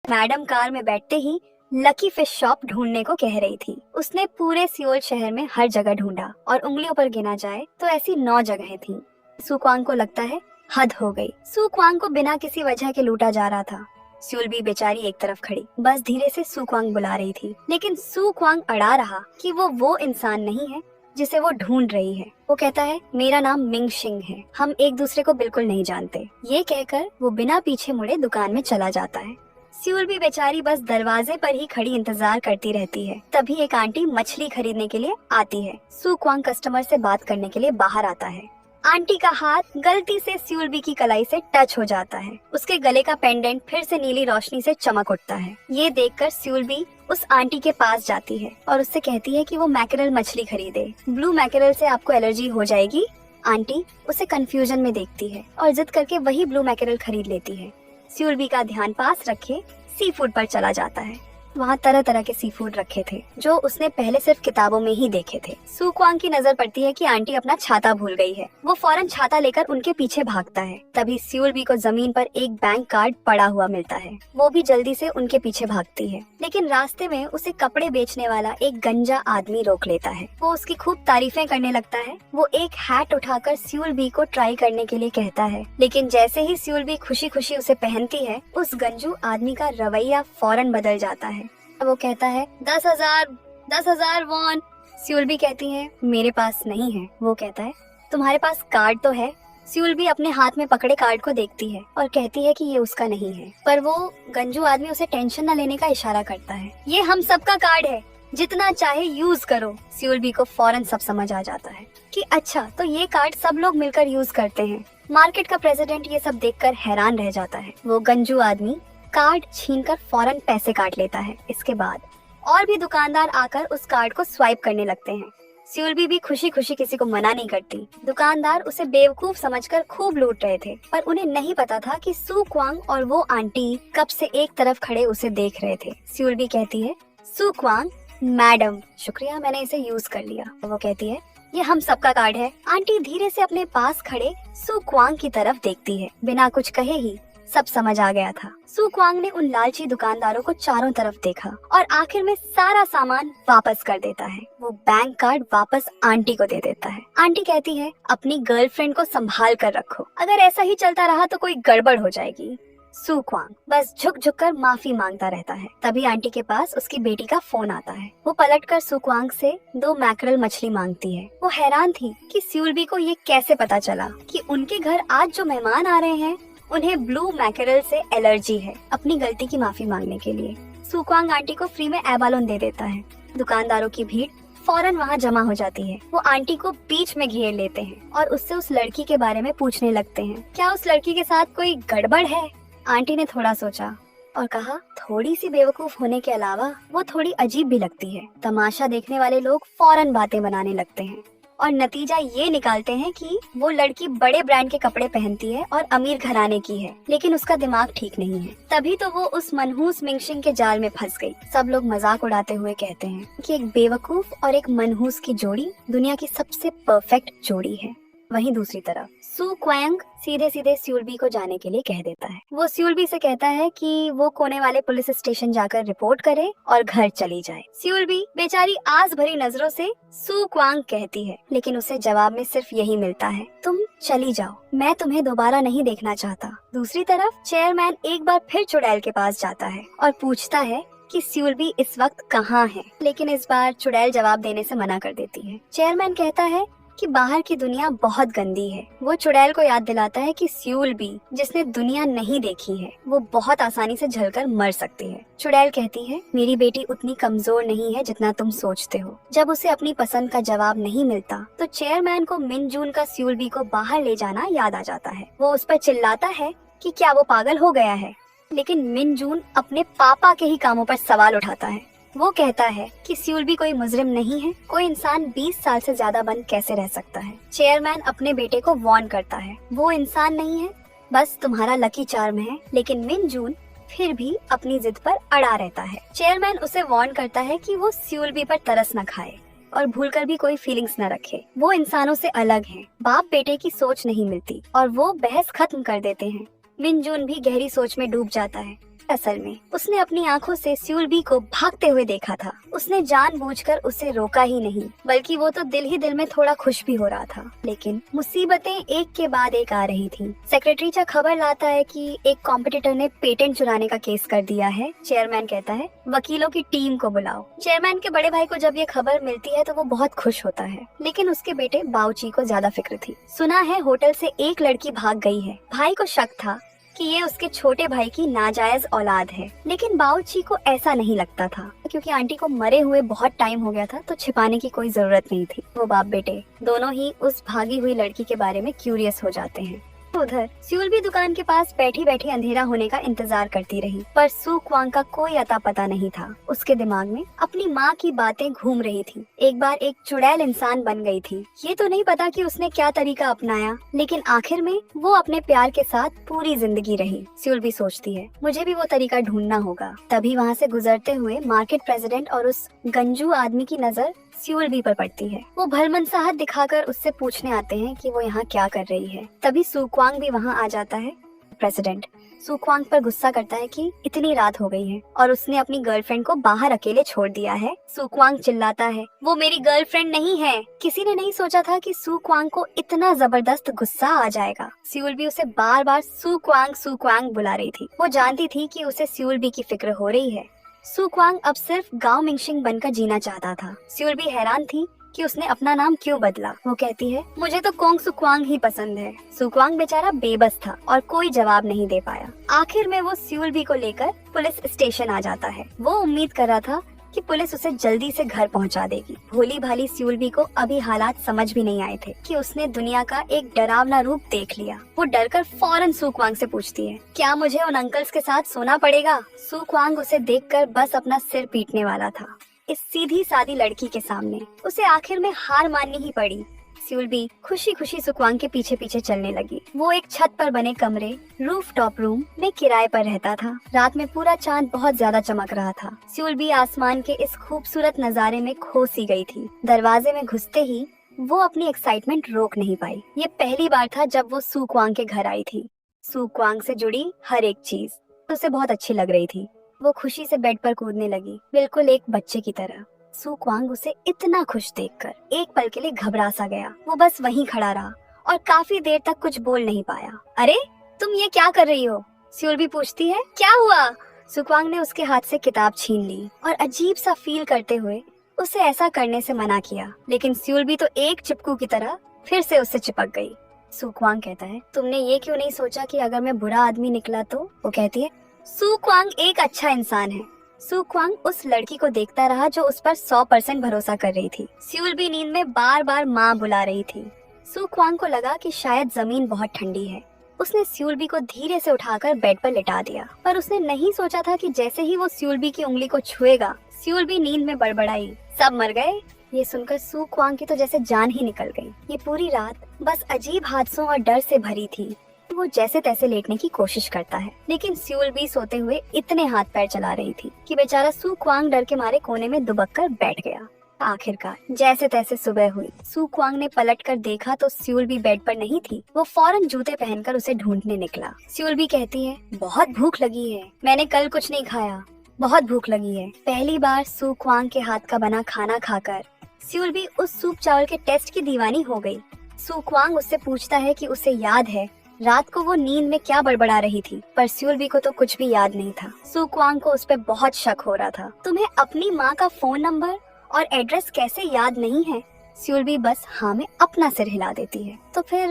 मैडम कार में बैठते ही लकी फिश शॉप ढूंढने को कह रही थी। उसने पूरे सियोल शहर में हर जगह ढूंढा और उंगलियों पर गिना जाए तो ऐसी 9 जगहें थीं। सू क्वांग को लगता है हद हो गई। सू क्वांग को बिना किसी वजह के लूटा जा रहा था। स्यूलबी बेचारी एक तरफ खड़ी बस धीरे से सू क्वांग बुला रही थी, लेकिन सू क्वांग अड़ा रहा कि वो इंसान नहीं है जिसे वो ढूंढ रही है। वो कहता है, मेरा नाम मिंगशिंग है, हम एक दूसरे को बिल्कुल नहीं जानते। ये कहकर वो बिना पीछे मुड़े दुकान में चला जाता है। स्यूलबी बेचारी बस दरवाजे पर ही खड़ी इंतजार करती रहती है। तभी एक आंटी मछली खरीदने के लिए आती है। सू क्वांग कस्टमर से बात करने के लिए बाहर आता है। आंटी का हाथ गलती से स्यूलबी की कलाई से टच हो जाता है। उसके गले का पेंडेंट फिर से नीली रोशनी से चमक उठता है। ये देखकर स्यूलबी उस आंटी के पास जाती है और उससे कहती है कि वो मैकेरल मछली खरीदे। ब्लू मैकेरल से आपको एलर्जी हो जाएगी। आंटी उसे कंफ्यूजन में देखती है और जिद करके वही ब्लू मैकेरल खरीद लेती है। स्यूलबी का ध्यान पास रखे सी फूड पर चला जाता है। वहाँ तरह तरह के सी फूड रखे थे जो उसने पहले सिर्फ किताबों में ही देखे थे। सू क्वांग की नजर पड़ती है कि आंटी अपना छाता भूल गई है। वो फौरन छाता लेकर उनके पीछे भागता है। तभी स्यूलबी को जमीन पर एक बैंक कार्ड पड़ा हुआ मिलता है। वो भी जल्दी से उनके पीछे भागती है, लेकिन रास्ते में उसे कपड़े बेचने वाला एक गंजा आदमी रोक लेता है। वो उसकी खूब तारीफें करने लगता है। वो एक हैट उठाकर स्यूलबी को ट्राई करने के लिए कहता है, लेकिन जैसे ही स्यूलबी खुशी खुशी उसे पहनती है, उस गंजू आदमी का रवैया फौरन बदल जाता है। वो कहता है 10,000 वॉन। स्यूलबी कहती है मेरे पास नहीं है। वो कहता है तुम्हारे पास कार्ड तो है। स्यूलबी अपने हाथ में पकड़े कार्ड को देखती है और कहती है कि ये उसका नहीं है, पर वो गंजू आदमी उसे टेंशन न लेने का इशारा करता है। ये हम सबका कार्ड है, जितना चाहे यूज करो। स्यूलबी को फौरन सब समझ आ जाता है कि अच्छा तो ये कार्ड सब लोग मिलकर यूज करते हैं। मार्केट का प्रेसिडेंट ये सब देखकर हैरान रह जाता है। वो गंजू आदमी कार्ड छीनकर फौरन पैसे काट लेता है। इसके बाद और भी दुकानदार आकर उस कार्ड को स्वाइप करने लगते हैं। स्यूलबी भी खुशी खुशी किसी को मना नहीं करती। दुकानदार उसे बेवकूफ समझकर खूब लूट रहे थे, पर उन्हें नहीं पता था कि सू क्वांग और वो आंटी कब से एक तरफ खड़े उसे देख रहे थे। स्यूलबी कहती है सू क्वांग मैडम शुक्रिया, मैंने इसे यूज कर लिया। वो कहती है ये हम सबका कार्ड है। आंटी धीरे से अपने पास खड़े सू क्वांग की तरफ देखती है। बिना कुछ कहे ही सब समझ आ गया था। सू क्वांग ने उन लालची दुकानदारों को चारों तरफ देखा और आखिर में सारा सामान वापस कर देता है। वो बैंक कार्ड वापस आंटी को दे देता है। आंटी कहती है अपनी गर्लफ्रेंड को संभाल कर रखो, अगर ऐसा ही चलता रहा तो कोई गड़बड़ हो जाएगी। सू क्वांग बस झुक झुक कर माफी मांगता रहता है। तभी आंटी के पास उसकी बेटी का फोन आता है। वो पलटकर सू क्वांग से 2 मैकेरल मछली मांगती है। वो हैरान थी कि स्यूलबी को ये कैसे पता चला कि उनके घर आज जो मेहमान आ रहे हैं उन्हें ब्लू मैकेरल से एलर्जी है। अपनी गलती की माफी मांगने के लिए सू क्वांग आंटी को फ्री में एबालोन दे देता है। दुकानदारों की भीड़ फौरन वहाँ जमा हो जाती है। वो आंटी को बीच में घेर लेते हैं और उससे उस लड़की के बारे में पूछने लगते हैं। क्या उस लड़की के साथ कोई गड़बड़ है? आंटी ने थोड़ा सोचा और कहा थोड़ी सी बेवकूफ होने के अलावा वो थोड़ी अजीब भी लगती है। तमाशा देखने वाले लोग फौरन बातें बनाने लगते हैं और नतीजा ये निकालते हैं कि वो लड़की बड़े ब्रांड के कपड़े पहनती है और अमीर घराने की है, लेकिन उसका दिमाग ठीक नहीं है। तभी तो वो उस मनहूस मिंगशिंग के जाल में फंस गई। सब लोग मजाक उड़ाते हुए कहते हैं कि एक बेवकूफ और एक मनहूस की जोड़ी दुनिया की सबसे परफेक्ट जोड़ी है। वहीं दूसरी तरफ सू क्वांग सीधे सीधे स्यूलबी को जाने के लिए कह देता है। वो स्यूलबी से कहता है कि वो कोने वाले पुलिस स्टेशन जाकर रिपोर्ट करे और घर चली जाए। स्यूलबी बेचारी आस भरी नजरों से सू क्वांग कहती है, लेकिन उसे जवाब में सिर्फ यही मिलता है तुम चली जाओ, मैं तुम्हें दोबारा नहीं देखना चाहता। दूसरी तरफ चेयरमैन एक बार फिर चुड़ैल के पास जाता है और पूछता है कि स्यूलबी इस वक्त कहाँ है, लेकिन इस बार चुड़ैल जवाब देने से मना कर देती है। चेयरमैन कहता है कि बाहर की दुनिया बहुत गंदी है। वो चुड़ैल को याद दिलाता है कि स्यूलबी जिसने दुनिया नहीं देखी है वो बहुत आसानी से जलकर मर सकती है। चुड़ैल कहती है मेरी बेटी उतनी कमजोर नहीं है जितना तुम सोचते हो। जब उसे अपनी पसंद का जवाब नहीं मिलता तो चेयरमैन को मिन जून का स्यूलबी को बाहर ले जाना याद आ जाता है। वो उस पर चिल्लाता है कि क्या वो पागल हो गया है, लेकिन मिन जून अपने पापा के ही कामों पर सवाल उठाता है। वो कहता है कि स्यूलबी कोई मुजरिम नहीं है, कोई इंसान 20 साल से ज्यादा बंद कैसे रह सकता है। चेयरमैन अपने बेटे को वार्न करता है वो इंसान नहीं है, बस तुम्हारा लकी चार्म है, लेकिन मिन जून फिर भी अपनी जिद पर अड़ा रहता है। चेयरमैन उसे वार्न करता है कि वो स्यूलबी पर तरस न खाए और भूलकर भी कोई फीलिंग्स न रखे। वो इंसानों से अलग हैं, बाप बेटे की सोच नहीं मिलती और वो बहस खत्म कर देते हैं। मिन जून भी गहरी सोच में डूब जाता है। असल में उसने अपनी आंखों से स्यूलबी को भागते हुए देखा था। उसने जानबूझकर उसे रोका ही नहीं, बल्कि वो तो दिल ही दिल में थोड़ा खुश भी हो रहा था। लेकिन मुसीबतें एक के बाद एक आ रही थीं। सेक्रेटरी चा खबर लाता है कि एक कॉम्पिटिटर ने पेटेंट चुराने का केस कर दिया है। चेयरमैन कहता है वकीलों की टीम को बुलाओ। चेयरमैन के बड़े भाई को जब ये खबर मिलती है तो वो बहुत खुश होता है, लेकिन उसके बेटे बाऊची को ज्यादा फिक्र थी। सुना है होटल से एक लड़की भाग गई है। भाई को शक था कि ये उसके छोटे भाई की नाजायज औलाद है, लेकिन बावर्ची को ऐसा नहीं लगता था क्योंकि आंटी को मरे हुए बहुत टाइम हो गया था, तो छिपाने की कोई जरूरत नहीं थी। वो बाप बेटे दोनों ही उस भागी हुई लड़की के बारे में क्यूरियस हो जाते हैं। उधर स्यूल भी दुकान के पास बैठी बैठी अंधेरा होने का इंतजार करती रही, पर सू क्वांग का कोई अता पता नहीं था। उसके दिमाग में अपनी माँ की बातें घूम रही थी। एक बार एक चुड़ैल इंसान बन गई थी। ये तो नहीं पता कि उसने क्या तरीका अपनाया, लेकिन आखिर में वो अपने प्यार के साथ पूरी जिंदगी रही। स्यूल भी सोचती है मुझे भी वो तरीका ढूंढना होगा। तभी वहाँ से गुजरते हुए मार्केट प्रेसिडेंट और उस गंजू आदमी की नजर स्यूल भी पर पड़ती है। वो भलमनसाहट दिखाकर उससे पूछने आते हैं कि वो यहाँ क्या कर रही है। तभी सू क्वांग भी वहाँ आ जाता है। प्रेसिडेंट सू क्वांग पर गुस्सा करता है कि इतनी रात हो गई है और उसने अपनी गर्लफ्रेंड को बाहर अकेले छोड़ दिया है। सू क्वांग चिल्लाता है वो मेरी गर्लफ्रेंड नहीं है। किसी ने नहीं सोचा था कि सू क्वांग को इतना जबरदस्त गुस्सा आ जाएगा। स्यूल भी उसे बार बार सू क्वांग बुला रही थी। वो जानती थी कि उसे स्यूल भी की फिक्र हो रही है। सू क्वांग अब सिर्फ गांव मिंगशिंग बनकर जीना चाहता था। स्यूल भी हैरान थी कि उसने अपना नाम क्यों बदला। वो कहती है मुझे तो कोंग सू क्वांग ही पसंद है। सू क्वांग बेचारा बेबस था और कोई जवाब नहीं दे पाया। आखिर में वो स्यूल भी को लेकर पुलिस स्टेशन आ जाता है। वो उम्मीद कर रहा था कि पुलिस उसे जल्दी से घर पहुंचा देगी। भोली भाली स्यूल भी को अभी हालात समझ भी नहीं आए थे कि उसने दुनिया का एक डरावना रूप देख लिया। वो डरकर फौरन सू क्वांग से पूछती है क्या मुझे उन अंकल्स के साथ सोना पड़ेगा। सू क्वांग उसे देखकर बस अपना सिर पीटने वाला था। इस सीधी सादी लड़की के सामने उसे आखिर में हार माननी ही पड़ी। स्यूल भी खुशी खुशी सू क्वांग के पीछे पीछे चलने लगी। वो एक छत पर बने कमरे रूफ टॉप रूम में किराए पर रहता था। रात में पूरा चांद बहुत ज्यादा चमक रहा था। स्यूल भी आसमान के इस खूबसूरत नजारे में खो सी गई थी। दरवाजे में घुसते ही वो अपनी एक्साइटमेंट रोक नहीं पाई। ये पहली बार था जब वो सू क्वांग के घर आई थी। सू क्वांग से जुड़ी हर एक चीज उसे बहुत अच्छी लग रही थी। वो खुशी से बेड पर कूदने लगी, बिल्कुल एक बच्चे की तरह। सू क्वांग उसे इतना खुश देखकर एक पल के लिए घबरा सा गया। वो बस वहीं खड़ा रहा और काफी देर तक कुछ बोल नहीं पाया। अरे तुम ये क्या कर रही हो? स्यूल भी पूछती है। क्या हुआ? सू क्वांग ने उसके हाथ से किताब छीन ली और अजीब सा फील करते हुए उसे ऐसा करने से मना किया, लेकिन स्यूल भी तो एक चिपकू की तरह फिर से उससे चिपक गई। सू क्वांग कहता है तुमने ये क्यों नहीं सोचा कि अगर मैं बुरा आदमी निकला तो? वो कहती है सू क्वांग एक अच्छा इंसान है। सू क्वांग उस लड़की को देखता रहा जो उस पर 100% भरोसा कर रही थी। स्यूल भी नींद में बार बार माँ बुला रही थी। सू क्वांग को लगा कि शायद जमीन बहुत ठंडी है। उसने स्यूलबी को धीरे से उठाकर बेड पर लिटा दिया, पर उसने नहीं सोचा था कि जैसे ही वो स्यूलबी की उंगली को छुएगा, स्यूलबी नींद में बड़बड़ाई, सब मर गए। ये सुनकर सू क्वांग की तो जैसे जान ही निकल गई। ये पूरी रात बस अजीब हादसों और डर से भरी थी। वो जैसे तैसे लेटने की कोशिश करता है, लेकिन स्यूलबी सोते हुए इतने हाथ पैर चला रही थी कि बेचारा सू क्वांग डर के मारे कोने में दुबक कर बैठ गया। आखिरकार जैसे तैसे सुबह हुई। सू क्वांग ने पलटकर देखा तो स्यूलबी बेड पर नहीं थी। वो फौरन जूते पहनकर उसे ढूंढने निकला। स्यूलबी कहती है बहुत भूख लगी है, मैंने कल कुछ नहीं खाया, बहुत भूख लगी है। पहली बार सू क्वांग के हाथ का बना खाना खाकर स्यूलबी उस सूप चावल के टेस्ट की दीवानी हो गई। सू क्वांग उससे पूछता है कि उसे याद है रात को वो नींद में क्या बड़बड़ा रही थी, पर स्यूलबी को तो कुछ भी याद नहीं था। सू क्वांग को उस पर बहुत शक हो रहा था। तुम्हें अपनी माँ का फोन नंबर और एड्रेस कैसे याद नहीं है? स्यूलबी बस हाँ में अपना सिर हिला देती है। तो फिर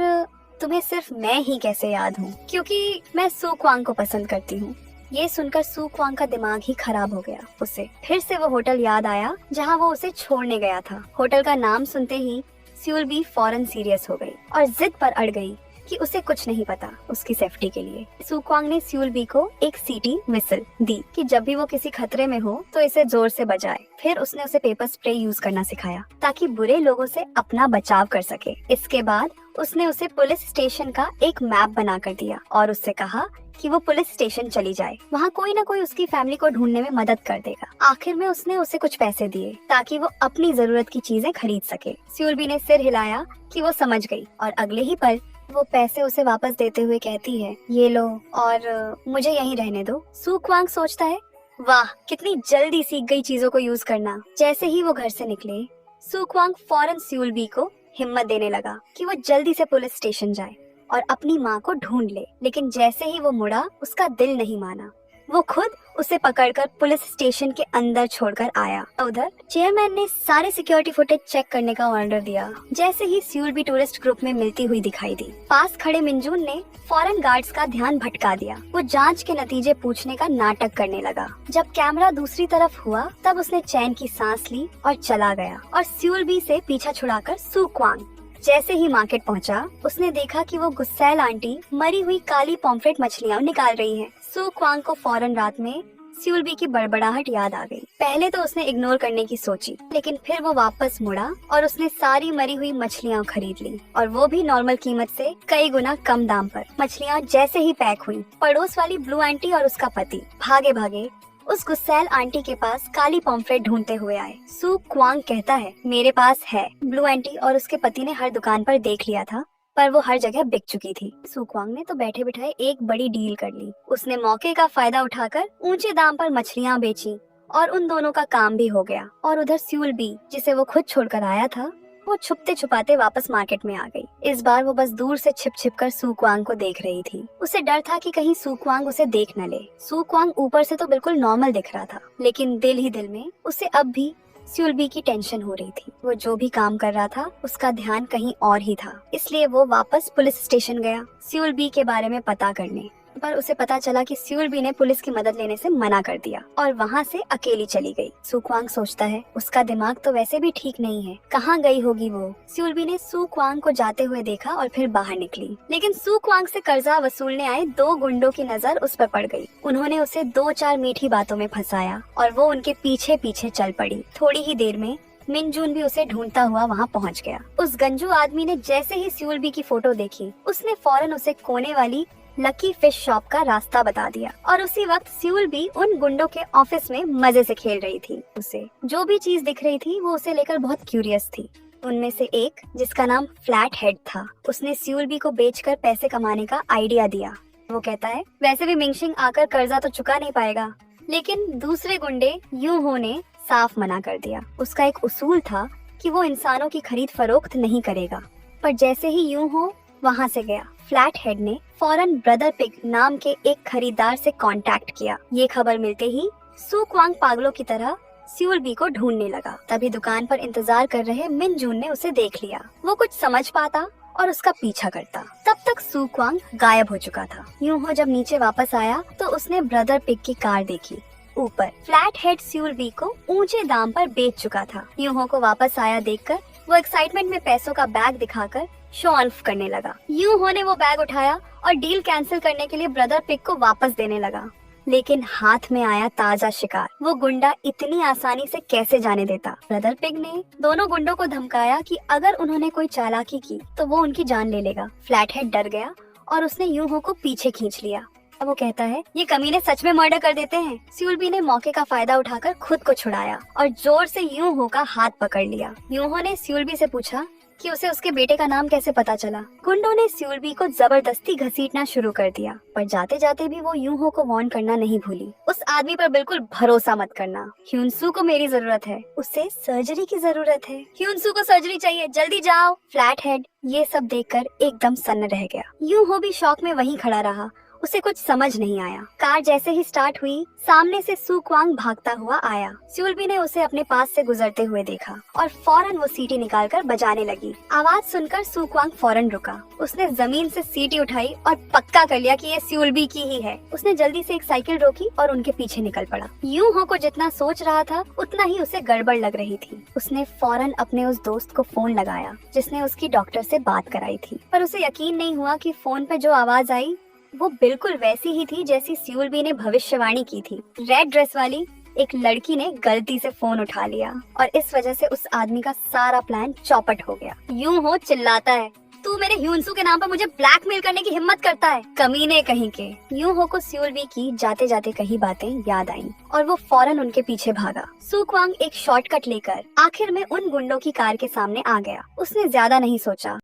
तुम्हें सिर्फ मैं ही कैसे याद हूँ? क्योंकि मैं सू क्वांग को पसंद करती हूँ। ये सुनकर सू क्वांग का दिमाग ही खराब हो गया। उसे फिर से वो होटल याद आया जहाँ वो उसे छोड़ने गया था। होटल का नाम सुनते ही स्यूलबी फौरन सीरियस हो गई और जिद पर अड़ गई कि उसे कुछ नहीं पता उसकी सेफ्टी के लिए। सू क्वांग ने स्यूलबी को एक सीटी विसल दी कि जब भी वो किसी खतरे में हो तो इसे जोर से बजाए। फिर उसने उसे पेपर स्प्रे यूज करना सिखाया ताकि बुरे लोगों से अपना बचाव कर सके। इसके बाद उसने उसे पुलिस स्टेशन का एक मैप बना कर दिया और उससे कहा कि वो पुलिस स्टेशन चली जाए, वहाँ कोई न कोई उसकी फैमिली को ढूंढने में मदद कर देगा। आखिर में उसने उसे कुछ पैसे दिए ताकि वो अपनी जरूरत की चीजें खरीद सके। स्यूलबी ने सिर हिलाया कि वो समझ गई और अगले ही पल वो पैसे उसे वापस देते हुए कहती है ये लो और मुझे यहीं रहने दो। सू क्वांग सोचता है वाह कितनी जल्दी सीख गई चीजों को यूज करना। जैसे ही वो घर से निकले सू क्वांग फौरन स्यूलबी को हिम्मत देने लगा कि वो जल्दी से पुलिस स्टेशन जाए और अपनी माँ को ढूंढ ले। लेकिन जैसे ही वो मुड़ा उसका दिल नहीं माना। वो खुद उसे पकड़कर पुलिस स्टेशन के अंदर छोड़कर आया। उधर चेयरमैन ने सारे सिक्योरिटी फुटेज चेक करने का ऑर्डर दिया। जैसे ही स्यूल भी टूरिस्ट ग्रुप में मिलती हुई दिखाई दी, पास खड़े मिंजून ने फौरन गार्ड्स का ध्यान भटका दिया। वो जांच के नतीजे पूछने का नाटक करने लगा। जब कैमरा दूसरी तरफ हुआ तब उसने चैन की सांस ली और चला गया और स्यूल बी से पीछा छुड़ाकर सू क्वांग। जैसे ही मार्केट पहुंचा, उसने देखा कि वो गुस्सैल आंटी मरी हुई काली पॉम्फ्रेट मछलियां निकाल रही हैं। सू क्वांग को फौरन रात में स्यूल बी की बड़बड़ाहट याद आ गई। पहले तो उसने इग्नोर करने की सोची, लेकिन फिर वो वापस मुड़ा और उसने सारी मरी हुई मछलियां खरीद ली, और वो भी नॉर्मल कीमत से कई गुना कम दाम पर। मछलियां जैसे ही पैक हुई, पड़ोस वाली ब्लू आंटी और उसका पति भागे भागे उस गुस्सैल आंटी के पास काली पॉम्फ्रेट ढूंढते हुए आए। सू क्वांग कहता है, मेरे पास है। ब्लू आंटी और उसके पति ने हर दुकान पर देख लिया था, पर वो हर जगह बिक चुकी थी। सू क्वांग ने तो बैठे बिठाए एक बड़ी डील कर ली। उसने मौके का फायदा उठाकर ऊंचे दाम पर मछलियां बेची और उन दोनों का काम भी हो गया। और उधर स्यूल बी, जिसे वो खुद छोड़कर आया था, वो छुपते छुपाते वापस मार्केट में आ गई। इस बार वो बस दूर से छिप छिप कर सू क्वांग को देख रही थी। उसे डर था कि कहीं सू क्वांग उसे देख न ले। सू क्वांग ऊपर से तो बिल्कुल नॉर्मल दिख रहा था, लेकिन दिल ही दिल में उसे अब भी स्यूल बी की टेंशन हो रही थी। वो जो भी काम कर रहा था उसका ध्यान कहीं और ही था। इसलिए वो वापस पुलिस स्टेशन गया स्यूल बी के बारे में पता करने, पर उसे पता चला कि स्यूल बी ने पुलिस की मदद लेने से मना कर दिया और वहाँ से अकेली चली गई। सू क्वांग सोचता है, उसका दिमाग तो वैसे भी ठीक नहीं है, कहाँ गई होगी वो। स्यूल बी ने सू क्वांग को जाते हुए देखा और फिर बाहर निकली, लेकिन सू क्वांग से कर्जा वसूलने आए दो गुंडों की नजर उस पर पड़ गई। उन्होंने उसे 2-4 मीठी बातों में फंसाया और वो उनके पीछे पीछे चल पड़ी। थोड़ी ही देर में मिनजून भी उसे ढूंढता हुआ वहाँ पहुँच गया। उस गंजू आदमी ने जैसे ही स्यूल बी की फोटो देखी, उसने फौरन उसे कोने वाली लकी फिश शॉप का रास्ता बता दिया। और उसी वक्त स्यूल भी उन गुंडों के ऑफिस में मजे से खेल रही थी। उसे जो भी चीज दिख रही थी वो उसे लेकर बहुत क्यूरियस थी। उनमें से एक, जिसका नाम फ्लैट हेड था, उसने स्यूल बी को बेचकर पैसे कमाने का आइडिया दिया। वो कहता है, वैसे भी मिंगशिंग आकर कर्जा तो चुका नहीं पाएगा। लेकिन दूसरे गुंडे यूं हो ने साफ मना कर दिया। उसका एक उसूल था कि वो इंसानों की खरीद फरोख्त नहीं करेगा। पर जैसे ही यूं हो वहाँ से गया, फ्लैट हेड ने फौरन ब्रदर पिग नाम के एक खरीदार से कांटेक्ट किया। ये खबर मिलते ही सू क्वांग पागलों की तरह स्यूल बी को ढूंढने लगा। तभी दुकान पर इंतजार कर रहे मिनजून ने उसे देख लिया। वो कुछ समझ पाता और उसका पीछा करता। तब तक सू क्वांग गायब हो चुका था। यूं हो जब नीचे वापस आया तो उसने ब्रदर पिग की कार देखी। ऊपर फ्लैट हेड स्यूल बी को ऊंचे दाम पर बेच चुका था। यूं हो को वापस आया देखकर वो एक्साइटमेंट में पैसों का बैग दिखाकर शो ऑफ करने लगा। यूं होने वो बैग उठाया और डील कैंसिल करने के लिए ब्रदर पिग को वापस देने लगा। लेकिन हाथ में आया ताजा शिकार। वो गुंडा इतनी आसानी से कैसे जाने देता। ब्रदर पिग ने दोनों गुंडों को धमकाया कि अगर उन्होंने कोई चालाकी की तो वो उनकी जान ले लेगा। फ्लैट हेड डर गया और उसने यूं हो को पीछे खींच लिया। अब वो कहता है, ये कमीने सच में मर्डर कर देते हैं। स्यूल बी ने मौके का फायदा उठाकर खुद को छुड़ाया और जोर से यूं हो का हाथ पकड़ लिया। यूं हो ने स्यूल बी से पूछा कि उसे उसके बेटे का नाम कैसे पता चला। गुंडों ने स्यूल बी को जबरदस्ती घसीटना शुरू कर दिया, पर जाते जाते भी वो यूं हो को वार्न करना नहीं भूली, उस आदमी पर बिल्कुल भरोसा मत करना। ह्यूनसू को मेरी जरूरत है, उसे सर्जरी की जरूरत है। ह्यूनसू को सर्जरी चाहिए, जल्दी जाओ। फ्लैट हेड ये सब देखकर एकदम सन्न रह गया। यूं हो भी शौक में वहीं खड़ा रहा। उसे कुछ समझ नहीं आया। कार जैसे ही स्टार्ट हुई, सामने से सू क्वांग भागता हुआ आया। स्यूल बी ने उसे अपने पास से गुजरते हुए देखा और फौरन वो सीटी निकालकर बजाने लगी। आवाज सुनकर सू क्वांग फौरन रुका। उसने जमीन से सीटी उठाई और पक्का कर लिया कि ये स्यूल बी की ही है। उसने जल्दी से एक साइकिल रोकी और उनके पीछे निकल पड़ा। यूं हो को जितना सोच रहा था उतना ही उसे गड़बड़ लग रही थी। उसने फौरन अपने उस दोस्त को फोन लगाया जिसने उसकी डॉक्टर से बात कराई थी, पर उसे यकीन नहीं हुआ कि फोन पे जो आवाज आई वो बिल्कुल वैसी ही थी जैसी स्यूल बी ने भविष्यवाणी की थी। रेड ड्रेस वाली एक लड़की ने गलती से फोन उठा लिया और इस वजह से उस आदमी का सारा प्लान चौपट हो गया। यूं हो चिल्लाता है, तू मेरे ह्यूनसू के नाम पर मुझे ब्लैकमेल करने की हिम्मत करता है, कमीने कहीं के। यूं हो को स्यूल बी की जाते जाते कई बातें याद आईं और वो फौरन उनके पीछे भागा। सू क्वांग एक शॉर्टकट लेकर आखिर में उन गुंडों की कार के सामने आ गया। उसने ज्यादा नहीं सोचा।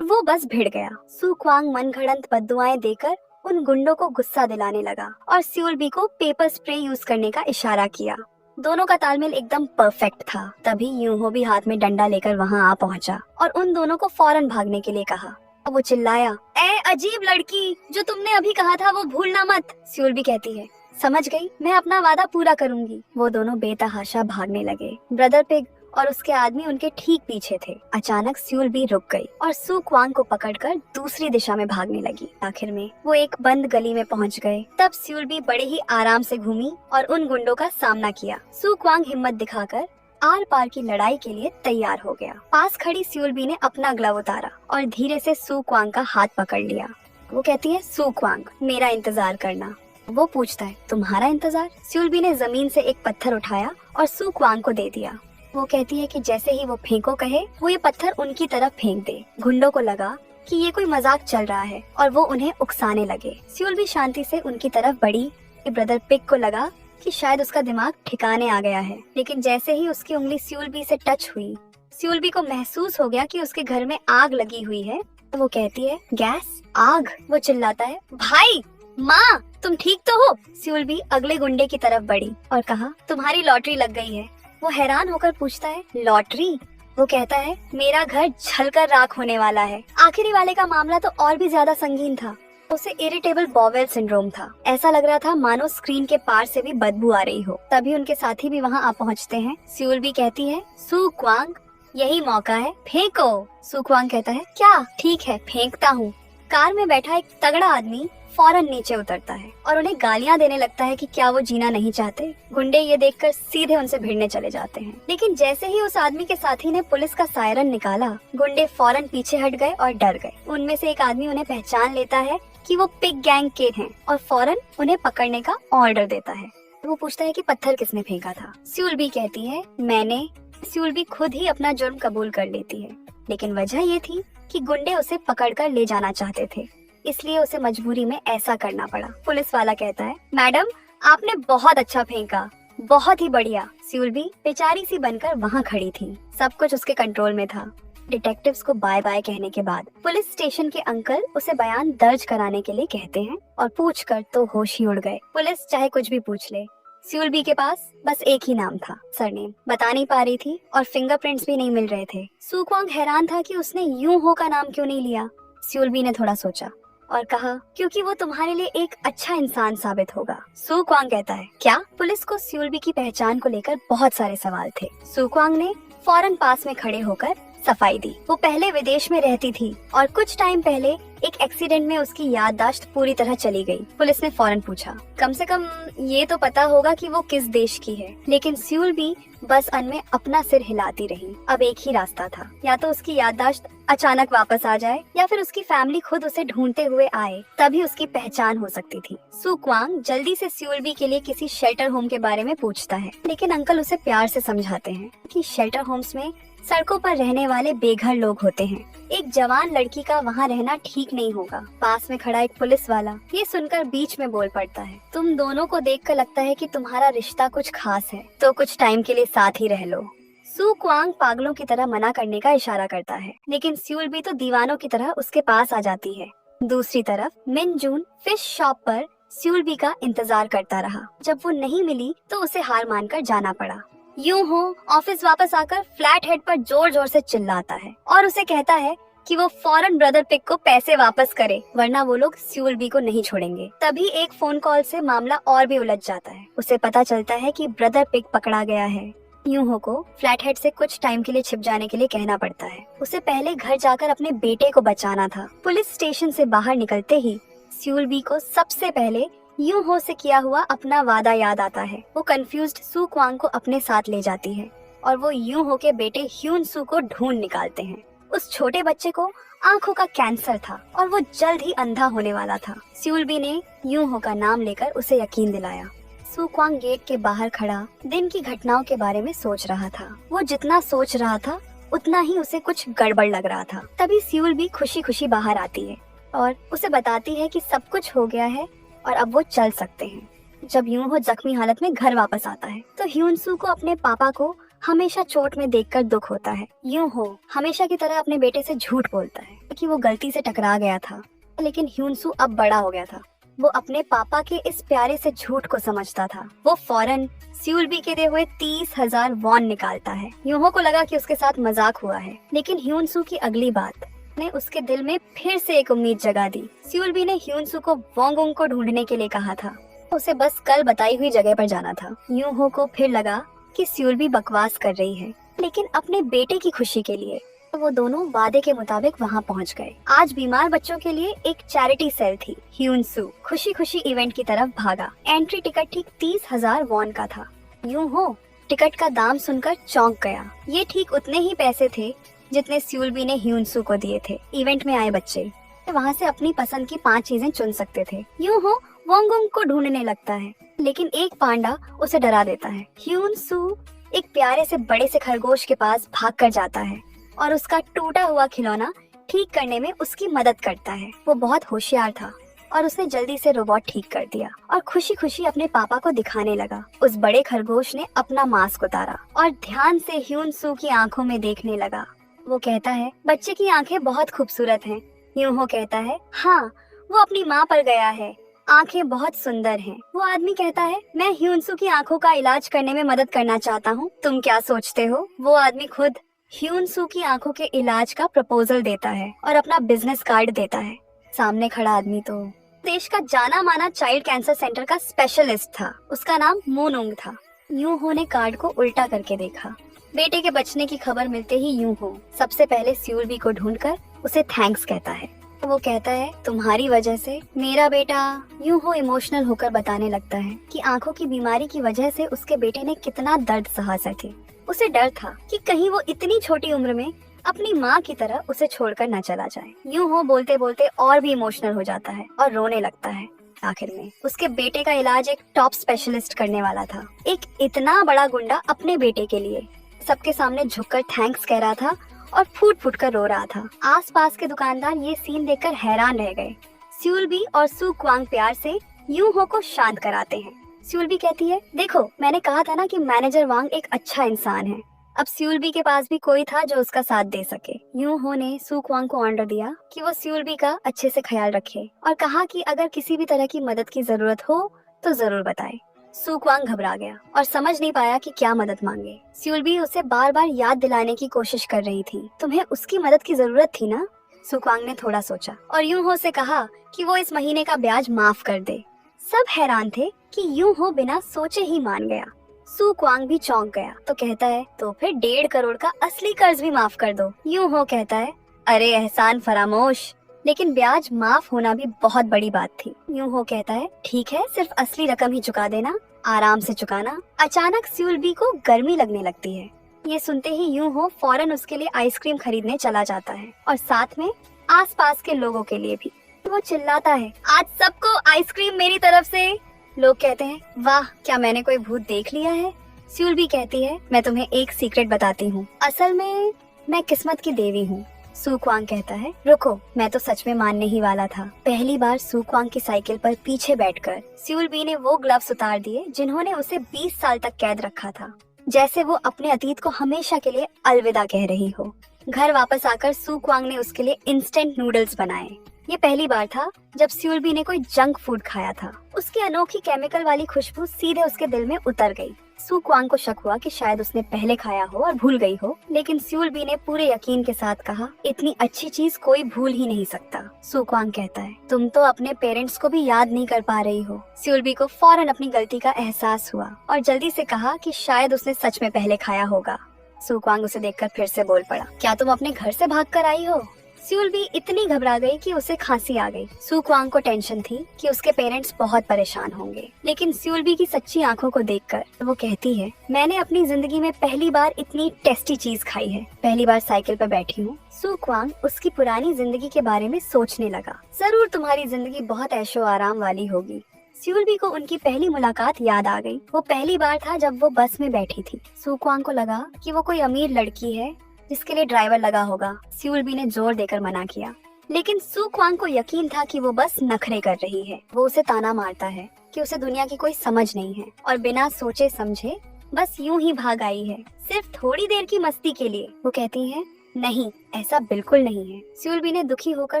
वो बस भिड़ गया। सू क्वांग मनगढ़ंत बद्दुआएं देकर उन गुंडों को गुस्सा दिलाने लगा और स्यूल बी को पेपर स्प्रे यूज करने का इशारा किया। दोनों का तालमेल एकदम परफेक्ट था। तभी यूहो भी हाथ में डंडा लेकर वहां आ पहुंचा और उन दोनों को फौरन भागने के लिए कहा। वो चिल्लाया, ए अजीब लड़की, जो तुमने अभी कहा था वो भूलना मत। स्यूल बी कहती है, समझ गई, मैं अपना वादा पूरा करूंगी। वो दोनों बेतहाशा भागने लगे। ब्रदर पिग और उसके आदमी उनके ठीक पीछे थे। अचानक स्यूल बी रुक गई और सू क्वांग को पकड़कर दूसरी दिशा में भागने लगी। आखिर में वो एक बंद गली में पहुंच गए। तब स्यूल बी बड़े ही आराम से घूमी और उन गुंडों का सामना किया। सू क्वांग हिम्मत दिखाकर आर पार की लड़ाई के लिए तैयार हो गया। पास खड़ी स्यूल बी ने अपना ग्लव उतारा और धीरे से सू क्वांग का हाथ पकड़ लिया। वो कहती है, सू क्वांग, मेरा इंतजार करना। वो पूछता है, तुम्हारा इंतजार? स्यूल बी ने जमीन से एक पत्थर उठाया और सू क्वांग को दे दिया। वो कहती है कि जैसे ही वो फेंको कहे, वो ये पत्थर उनकी तरफ फेंक दे। गुंडों को लगा कि ये कोई मजाक चल रहा है और वो उन्हें उकसाने लगे। स्यूल भी शांति से उनकी तरफ बढ़ी। ब्रदर पिग को लगा कि शायद उसका दिमाग ठिकाने आ गया है, लेकिन जैसे ही उसकी उंगली स्यूल बी से टच हुई, स्यूल बी को महसूस हो गया कि उसके घर में आग लगी हुई है। तो वो कहती है, गैस, आग। वो चिल्लाता है, भाई, माँ, तुम ठीक तो हो? स्यूल बी अगले गुंडे की तरफ बढ़ी और कहा, तुम्हारी लॉटरी लग गई है। वो हैरान होकर पूछता है, लॉटरी? वो कहता है, मेरा घर जलकर राख होने वाला है। आखिरी वाले का मामला तो और भी ज्यादा संगीन था। उसे इरिटेबल बॉवेल सिंड्रोम था। ऐसा लग रहा था मानो स्क्रीन के पार से भी बदबू आ रही हो। तभी उनके साथी भी वहाँ आ पहुँचते हैं। स्यूल भी कहती है, सू क्वांग, यही मौका है, फेंको। सू क्वांग कहता है, क्या? ठीक है, फेंकता हूँ। कार में बैठा एक तगड़ा आदमी फौरन नीचे उतरता है और उन्हें गालियां देने लगता है कि क्या वो जीना नहीं चाहते। गुंडे ये देखकर सीधे उनसे भिड़ने चले जाते हैं, लेकिन जैसे ही उस आदमी के साथी ने पुलिस का सायरन निकाला, गुंडे फौरन पीछे हट गए और डर गए। उनमें से एक आदमी उन्हें पहचान लेता है कि वो पिग गैंग के हैं और फौरन उन्हें पकड़ने का ऑर्डर देता है। वो पूछता है कि पत्थर किसने फेंका था? स्यूल बी कहती है, मैंने। स्यूल बी खुद ही अपना जुर्म कबूल कर लेती है, लेकिन वजह ये थी कि गुंडे उसे पकड़कर ले जाना चाहते थे, इसलिए उसे मजबूरी में ऐसा करना पड़ा। पुलिस वाला कहता है, मैडम, आपने बहुत अच्छा फेंका, बहुत ही बढ़िया। स्यूल बी बेचारी सी बनकर वहाँ खड़ी थी। सब कुछ उसके कंट्रोल में था। डिटेक्टिव्स को बाय बाय कहने के बाद पुलिस स्टेशन के अंकल उसे बयान दर्ज कराने के लिए कहते हैं और पूछकर तो होश ही उड़ गए। पुलिस चाहे कुछ भी पूछ ले, स्यूल बी के पास बस एक ही नाम था, सरनेम बता नहीं पा रही थी और फिंगरप्रिंट्स भी नहीं मिल रहे थे। सू क्वांग हैरान था कि उसने यूहो का नाम क्यों नहीं लिया। स्यूल बी ने थोड़ा सोचा और कहा, क्योंकि वो तुम्हारे लिए एक अच्छा इंसान साबित होगा। सू क्वांग कहता है, क्या? पुलिस को स्यूल बी की पहचान को लेकर बहुत सारे सवाल थे। सू क्वांग ने फौरन पास में खड़े होकर सफाई दी। वो पहले विदेश में रहती थी और कुछ टाइम पहले एक एक्सीडेंट में उसकी याददाश्त पूरी तरह चली गई। पुलिस ने फौरन पूछा, कम से कम ये तो पता होगा कि वो किस देश की है। लेकिन स्यूल बी बस अन में अपना सिर हिलाती रही। अब एक ही रास्ता था, या तो उसकी याददाश्त अचानक वापस आ जाए या फिर उसकी फैमिली खुद उसे ढूंढते हुए आए, तभी उसकी पहचान हो सकती थी। सू क्वांग जल्दी से स्यूल बी के लिए किसी शेल्टर होम के बारे में पूछता है, लेकिन अंकल उसे प्यार से समझाते हैं कि शेल्टर होम्स में सड़कों पर रहने वाले बेघर लोग होते हैं। एक जवान लड़की का वहाँ रहना ठीक नहीं होगा। पास में खड़ा एक पुलिस वाला ये सुनकर बीच में बोल पड़ता है, तुम दोनों को देखकर लगता है कि तुम्हारा रिश्ता कुछ खास है, तो कुछ टाइम के लिए साथ ही रह लो। सू क्वांग पागलों की तरह मना करने का इशारा करता है, लेकिन स्यूल बी तो दीवानों की तरह उसके पास आ जाती है। दूसरी तरफ मिन जून फिश शॉप पर स्यूल बी का इंतजार करता रहा। जब वो नहीं मिली तो उसे हार मानकर जाना पड़ा। यूं हो ऑफिस वापस आकर फ्लैट हेड पर जोर जोर से चिल्लाता है और उसे कहता है कि वो फौरन ब्रदर पिग को पैसे वापस करे, वरना वो लोग स्यूल बी को नहीं छोड़ेंगे। तभी एक फोन कॉल से मामला और भी उलझ जाता है। उसे पता चलता है कि ब्रदर पिग पकड़ा गया है। यूं हो को फ्लैट हेड से कुछ टाइम के लिए छिप जाने के लिए कहना पड़ता है। उसे पहले घर जाकर अपने बेटे को बचाना था। पुलिस स्टेशन से बाहर निकलते ही स्यूल बी को सबसे पहले यूं हो से किया हुआ अपना वादा याद आता है। वो कंफ्यूज्ड सू क्वांग को अपने साथ ले जाती है और वो यूं हो के बेटे ह्यून सू को ढूंढ निकालते हैं। उस छोटे बच्चे को आंखों का कैंसर था और वो जल्द ही अंधा होने वाला था। स्यूल बी ने यूं हो का नाम लेकर उसे यकीन दिलाया। सू क्वांग गेट के बाहर खड़ा दिन की घटनाओं के बारे में सोच रहा था। वो जितना सोच रहा था उतना ही उसे कुछ गड़बड़ लग रहा था। तभी स्यूल बी खुशी खुशी बाहर आती है और उसे बताती है कि सब कुछ हो गया है और अब वो चल सकते हैं। जब यूं हो जख्मी हालत में घर वापस आता है तो ह्यून सू को अपने पापा को हमेशा चोट में देखकर दुख होता है। यूं हो हमेशा की तरह अपने बेटे से झूठ बोलता है कि वो गलती से टकरा गया था, लेकिन ह्यूनसू अब बड़ा हो गया था। वो अपने पापा के इस प्यारे से झूठ को समझता था। वो फौरन स्यूलबी के दिए हुए 30,000 वॉन निकालता है। यूहो को लगा कि उसके साथ मजाक हुआ है, लेकिन ह्यूनसू की अगली बात ने उसके दिल में फिर से एक उम्मीद जगा दी। स्यूलबी ने ह्यूनसू को वोंगुंग को ढूंढने के लिए कहा था। उसे बस कल बताई हुई जगह पर जाना था। यूहो को फिर लगा कि स्यूलबी बकवास कर रही है, लेकिन अपने बेटे की खुशी के लिए वो दोनों वादे के मुताबिक वहां पहुंच गए। आज बीमार बच्चों के लिए एक चैरिटी सेल थी। ह्यूनसू खुशी खुशी इवेंट की तरफ भागा। एंट्री टिकट ठीक 30,000 वॉन का था। यूं हो टिकट का दाम सुनकर चौंक गया। ये ठीक उतने ही पैसे थे जितने स्यूलबी ने ह्यूनसू को दिए थे। इवेंट में आए बच्चे वहाँ से अपनी पसंद की 5 चीजें चुन सकते थे। यूं हो वोंगुंग को ढूंढने लगता है, लेकिन एक पांडा उसे डरा देता है। ह्यूनसू एक प्यारे से बड़े से खरगोश के पास भाग कर जाता है और उसका टूटा हुआ खिलौना ठीक करने में उसकी मदद करता है। वो बहुत होशियार था और उसने जल्दी से रोबोट ठीक कर दिया और खुशी खुशी अपने पापा को दिखाने लगा। उस बड़े खरगोश ने अपना मास्क उतारा और ध्यान से ह्यूनसू की आंखों में देखने लगा। वो कहता है, बच्चे की आंखें बहुत खूबसूरत हैं। यूहो कहता है, हाँ वो अपनी माँ पर गया है, आंखें बहुत सुंदर हैं। वो आदमी कहता है, मैं ह्यूनसू की आंखों का इलाज करने में मदद करना चाहता हूँ, तुम क्या सोचते हो? वो आदमी खुद ह्यूनसू की आंखों के इलाज का प्रपोजल देता है और अपना बिजनेस कार्ड देता है। सामने खड़ा आदमी तो देश का जाना माना चाइल्ड कैंसर सेंटर का स्पेशलिस्ट था। उसका नाम मोनुंग था। यूहो ने कार्ड को उल्टा करके देखा। बेटे के बचने की खबर मिलते ही यूहो सबसे पहले स्यूलबी को ढूंढकर उसे थैंक्स कहता है। वो कहता है, तुम्हारी वजह से मेरा बेटा। यूहो इमोशनल होकर बताने लगता है कि आंखों की बीमारी की वजह से उसके बेटे ने कितना दर्द सहा सके। उसे डर था कि कहीं वो इतनी छोटी उम्र में अपनी माँ की तरह उसे छोड़कर न चला जाए। यूहो बोलते बोलते और भी इमोशनल हो जाता है और रोने लगता है। आखिर में उसके बेटे का इलाज एक टॉप स्पेशलिस्ट करने वाला था। एक इतना बड़ा गुंडा अपने बेटे के लिए सबके सामने झुककर थैंक्स कह रहा था और फूट फूट कर रो रहा था। आसपास के दुकानदार ये सीन देखकर हैरान रह गए। स्यूलबी और सू क्वांग प्यार से यूहो को शांत कराते हैं। स्यूलबी कहती है, देखो मैंने कहा था ना कि मैनेजर वांग एक अच्छा इंसान है। अब स्यूलबी के पास भी कोई था जो उसका साथ दे सके। यूहो ने सू क्वांग को ऑर्डर दिया कि वो स्यूलबी का अच्छे से ख्याल रखे और कहा कि अगर किसी भी तरह की मदद की जरूरत हो तो जरूर बताए। सू क्वांग घबरा गया और समझ नहीं पाया कि क्या मदद मांगे। स्यूलबी उसे बार बार याद दिलाने की कोशिश कर रही थी। तुम्हें उसकी मदद की जरूरत थी ना? सू क्वांग ने थोड़ा सोचा और यूहो से कहा कि वो इस महीने का ब्याज माफ कर दे। सब हैरान थे कि यूहो बिना सोचे ही मान गया। सू क्वांग भी चौंक गया तो कहता है, तो फिर 1.5 करोड़ का असली कर्ज भी माफ कर दो। यूहो कहता है, अरे एहसान फरामोश, लेकिन ब्याज माफ होना भी बहुत बड़ी बात थी। यूहो कहता है, ठीक है सिर्फ असली रकम ही चुका देना, आराम से चुकाना। अचानक स्यूलबी को गर्मी लगने लगती है। ये सुनते ही यूहो फौरन उसके लिए आइसक्रीम खरीदने चला जाता है और साथ में आसपास के लोगों के लिए भी। वो चिल्लाता है, आज सबको आइसक्रीम मेरी तरफ से। लोग कहते हैं, वाह क्या मैंने कोई भूत देख लिया है। स्यूलबी कहती है, मैं तुम्हें एक सीक्रेट बताती हूँ, असल में मैं किस्मत की देवी हूँ। सू क्वांग कहता है, रुको मैं तो सच में मानने ही वाला था। पहली बार सू क्वांग की साइकिल पर पीछे बैठकर स्यूलबी ने वो ग्लव्स उतार दिए जिन्होंने उसे 20 साल तक कैद रखा था, जैसे वो अपने अतीत को हमेशा के लिए अलविदा कह रही हो। घर वापस आकर सू क्वांग ने उसके लिए इंस्टेंट नूडल्स बनाए। ये पहली बार था जब स्यूलबी ने कोई जंक फूड खाया था। उसकी अनोखी केमिकल वाली खुशबू सीधे उसके दिल में उतर गई। सू क्वांग को शक हुआ कि शायद उसने पहले खाया हो और भूल गई हो, लेकिन स्यूलबी ने पूरे यकीन के साथ कहा, इतनी अच्छी चीज कोई भूल ही नहीं सकता। सू क्वांग कहता है, तुम तो अपने पेरेंट्स को भी याद नहीं कर पा रही हो। स्यूलबी को फौरन अपनी गलती का एहसास हुआ और जल्दी से कहा कि शायद उसने सच में पहले खाया होगा। सू क्वांग उसे देखकर फिर से बोल पड़ा, क्या तुम अपने घर से भाग कर आई हो? स्यूलबी इतनी घबरा गई कि उसे खांसी आ गई। सू क्वांग को टेंशन थी कि उसके पेरेंट्स बहुत परेशान होंगे, लेकिन स्यूलबी की सच्ची आंखों को देखकर वो कहती है, मैंने अपनी जिंदगी में पहली बार इतनी टेस्टी चीज खाई है, पहली बार साइकिल पर बैठी हूँ। सू क्वांग उसकी पुरानी जिंदगी के बारे में सोचने लगा। जरूर तुम्हारी जिंदगी बहुत ऐशो आराम वाली होगी। स्यूलबी को उनकी पहली मुलाकात याद आ गई। वो पहली बार था जब वो बस में बैठी थी। सू क्वांग को लगा कि वो कोई अमीर लड़की है जिसके लिए ड्राइवर लगा होगा। स्यूलबी ने जोर देकर मना किया, लेकिन सू क्वांग को यकीन था कि वो बस नखरे कर रही है। वो उसे ताना मारता है कि उसे दुनिया की कोई समझ नहीं है और बिना सोचे समझे बस यूं ही भाग आई है, सिर्फ थोड़ी देर की मस्ती के लिए। वो कहती है, नहीं, ऐसा बिल्कुल नहीं है। स्यूलबी ने दुखी होकर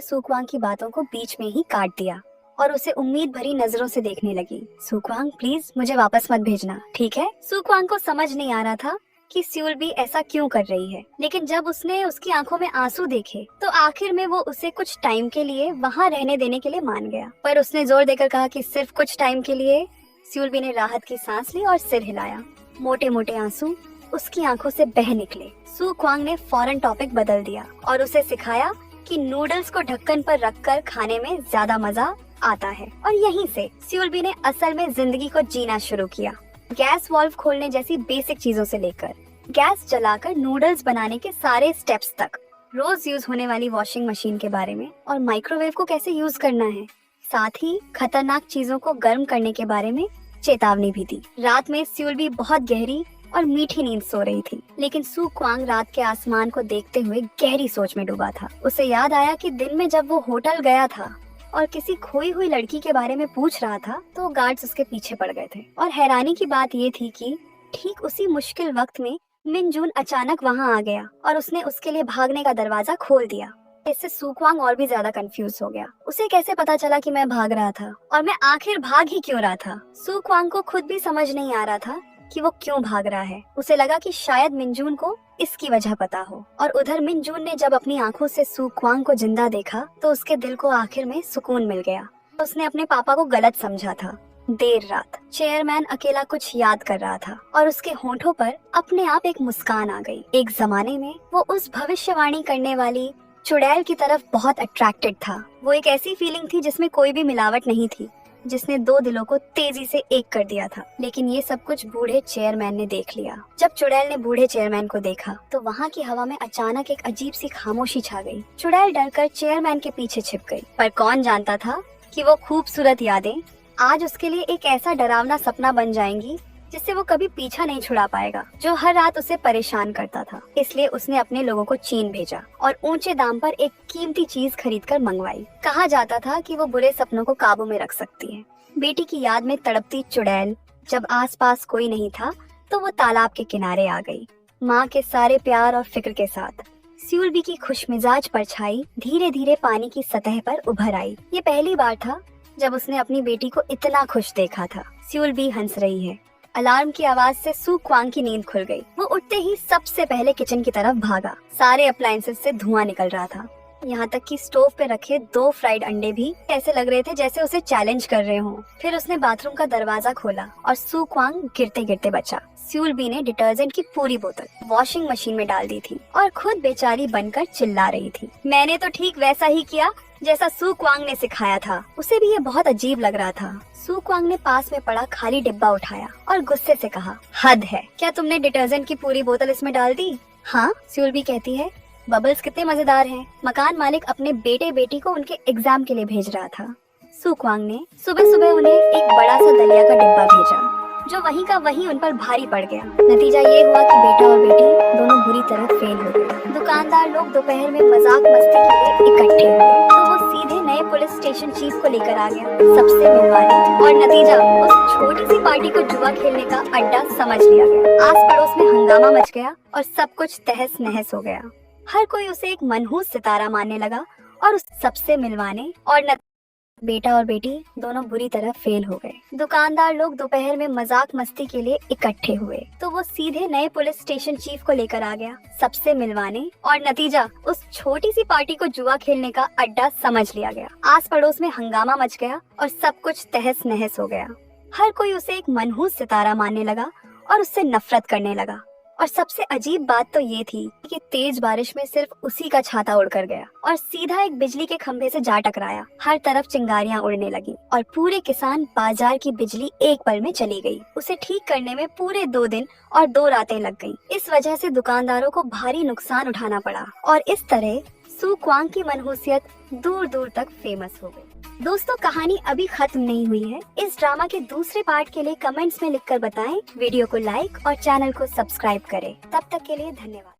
सुक्वांग की बातों को बीच में ही काट दिया और उसे उम्मीद भरी नजरों से देखने लगी। सुक्वांग, प्लीज मुझे वापस मत भेजना, ठीक है? सुक्वांग को समझ नहीं आ रहा था कि स्यूलबी ऐसा क्यों कर रही है, लेकिन जब उसने उसकी आंखों में आंसू देखे तो आखिर में वो उसे कुछ टाइम के लिए वहाँ रहने देने के लिए मान गया। पर उसने जोर देकर कहा कि सिर्फ कुछ टाइम के लिए। स्यूलबी ने राहत की सांस ली और सिर हिलाया। मोटे मोटे आंसू उसकी आंखों से बह निकले। सुक्वांग ने फौरन टॉपिक बदल दिया और उसे सिखाया कि नूडल्स को ढक्कन पर रखकर खाने में ज्यादा मजा आता है। और यहीं से स्यूलबी ने असल में जिंदगी को जीना शुरू किया। गैस वाल्व खोलने जैसी बेसिक चीजों से लेकर गैस जलाकर नूडल्स बनाने के सारे स्टेप्स तक, रोज यूज होने वाली वॉशिंग मशीन के बारे में और माइक्रोवेव को कैसे यूज करना है, साथ ही खतरनाक चीजों को गर्म करने के बारे में चेतावनी भी दी। रात में स्यूलबी बहुत गहरी और मीठी नींद सो रही थी, लेकिन सुक्वांग रात के आसमान को देखते हुए गहरी सोच में डूबा था। उसे याद आया कि दिन में जब वो होटल गया था और किसी खोई हुई लड़की के बारे में पूछ रहा था तो गार्ड्स उसके पीछे पड़ गए थे। और हैरानी की बात ये थी कि ठीक उसी मुश्किल वक्त में मिनजून अचानक वहाँ आ गया और उसने उसके लिए भागने का दरवाजा खोल दिया। इससे सुक्वांग और भी ज्यादा कंफ्यूज हो गया। उसे कैसे पता चला कि मैं भाग रहा था और मैं आखिर भाग ही क्यों रहा था? सुक्वांग को खुद भी समझ नहीं आ रहा था कि वो क्यों भाग रहा है। उसे लगा कि शायद मिनजून को इसकी वजह पता हो। और उधर मिनजून ने जब अपनी आंखों से सुक्वांग को जिंदा देखा तो उसके दिल को आखिर में सुकून मिल गया। उसने अपने पापा को गलत समझा था। देर रात चेयरमैन अकेला कुछ याद कर रहा था और उसके होंठों पर अपने आप एक मुस्कान आ गई। एक जमाने में वो उस भविष्यवाणी करने वाली चुड़ैल की तरफ बहुत अट्रैक्टेड था। वो एक ऐसी फीलिंग थी जिसमें कोई भी मिलावट नहीं थी, जिसने दो दिलों को तेजी से एक कर दिया था। लेकिन ये सब कुछ बूढ़े चेयरमैन ने देख लिया। जब चुड़ैल ने बूढ़े चेयरमैन को देखा तो वहाँ की हवा में अचानक एक अजीब सी खामोशी छा गई। चुड़ैल डरकर चेयरमैन के पीछे छिप गई। पर कौन जानता था कि वो खूबसूरत यादें आज उसके लिए एक ऐसा डरावना सपना बन जाएंगी जिससे वो कभी पीछा नहीं छुड़ा पाएगा, जो हर रात उसे परेशान करता था। इसलिए उसने अपने लोगों को चीन भेजा और ऊंचे दाम पर एक कीमती चीज खरीदकर मंगवाई। कहा जाता था कि वो बुरे सपनों को काबू में रख सकती है। बेटी की याद में तड़पती चुड़ैल जब आसपास कोई नहीं था तो वो तालाब के किनारे आ गई, माँ के सारे प्यार और फिक्र के साथ। स्यूलबी की खुशमिजाज परछाई धीरे धीरे पानी की सतह पर उभर आई। ये पहली बार था जब उसने अपनी बेटी को इतना खुश देखा था। स्यूलबी हंस रही है। अलार्म की आवाज से सुक्वांग की नींद खुल गई। वो उठते ही सबसे पहले किचन की तरफ भागा। सारे अप्लायंसेस से धुआं निकल रहा था, यहाँ तक कि स्टोव पे रखे 2 फ्राइड अंडे भी ऐसे लग रहे थे जैसे उसे चैलेंज कर रहे हों। फिर उसने बाथरूम का दरवाजा खोला और सुक्वांग गिरते गिरते बचा। स्यूलबी ने डिटर्जेंट की पूरी बोतल वॉशिंग मशीन में डाल दी थी और खुद बेचारी बनकर चिल्ला रही थी। मैंने तो ठीक वैसा ही किया जैसा सुक्वांग ने सिखाया था। उसे भी ये बहुत अजीब लग रहा था। सुक्वांग ने पास में पड़ा खाली डिब्बा उठाया और गुस्से से कहा, हद है, क्या तुमने डिटर्जेंट की पूरी बोतल इसमें डाल दी? हाँ, स्यूलबी कहती है, बबल्स कितने मजेदार हैं। मकान मालिक अपने बेटे बेटी को उनके एग्जाम के लिए भेज रहा था। सुक्वांग ने सुबह सुबह उन्हें एक बड़ा सा दलिया का डिब्बा भेजा, जो वहीं का वहीं उन पर भारी पड़ गया। नतीजा ये हुआ कि बेटा और बेटी दोनों बुरी तरह फेल हो गए। दुकानदार लोग दोपहर में मजाक मस्ती के लिए इकट्ठे हुए तो वो सीधे नए पुलिस स्टेशन चीफ को लेकर आ गया सबसे मिलवाने। और नतीजा, उस छोटी सी पार्टी को जुआ खेलने का अड्डा समझ लिया गया। आस पड़ोस में हंगामा मच गया और सब कुछ तहस नहस हो गया। हर कोई उसे एक मनहूस सितारा मानने लगा और उस सबसे मिलवाने और बेटा और बेटी दोनों बुरी तरह फेल हो गए। दुकानदार लोग दोपहर में मजाक मस्ती के लिए इकट्ठे हुए तो वो सीधे नए पुलिस स्टेशन चीफ को लेकर आ गया सबसे मिलवाने। और नतीजा, उस छोटी सी पार्टी को जुआ खेलने का अड्डा समझ लिया गया। आस पड़ोस में हंगामा मच गया और सब कुछ तहस नहस हो गया। हर कोई उसे एक मनहूस सितारा मानने लगा और उससे नफरत करने लगा। और सबसे अजीब बात तो ये थी कि तेज बारिश में सिर्फ उसी का छाता उड़कर गया और सीधा एक बिजली के खंभे से जा टकराया। हर तरफ चिंगारियां उड़ने लगी और पूरे किसान बाजार की बिजली एक पल में चली गई। उसे ठीक करने में पूरे 2 दिन और 2 रातें लग गईं। इस वजह से दुकानदारों को भारी नुकसान उठाना पड़ा और इस तरह सुक्वांग की मनहूसियत दूर दूर तक फेमस हो गई। दोस्तों, कहानी अभी खत्म नहीं हुई है। इस ड्रामा के दूसरे पार्ट के लिए कमेंट्स में लिखकर बताएं। वीडियो को लाइक और चैनल को सब्सक्राइब करें। तब तक के लिए धन्यवाद।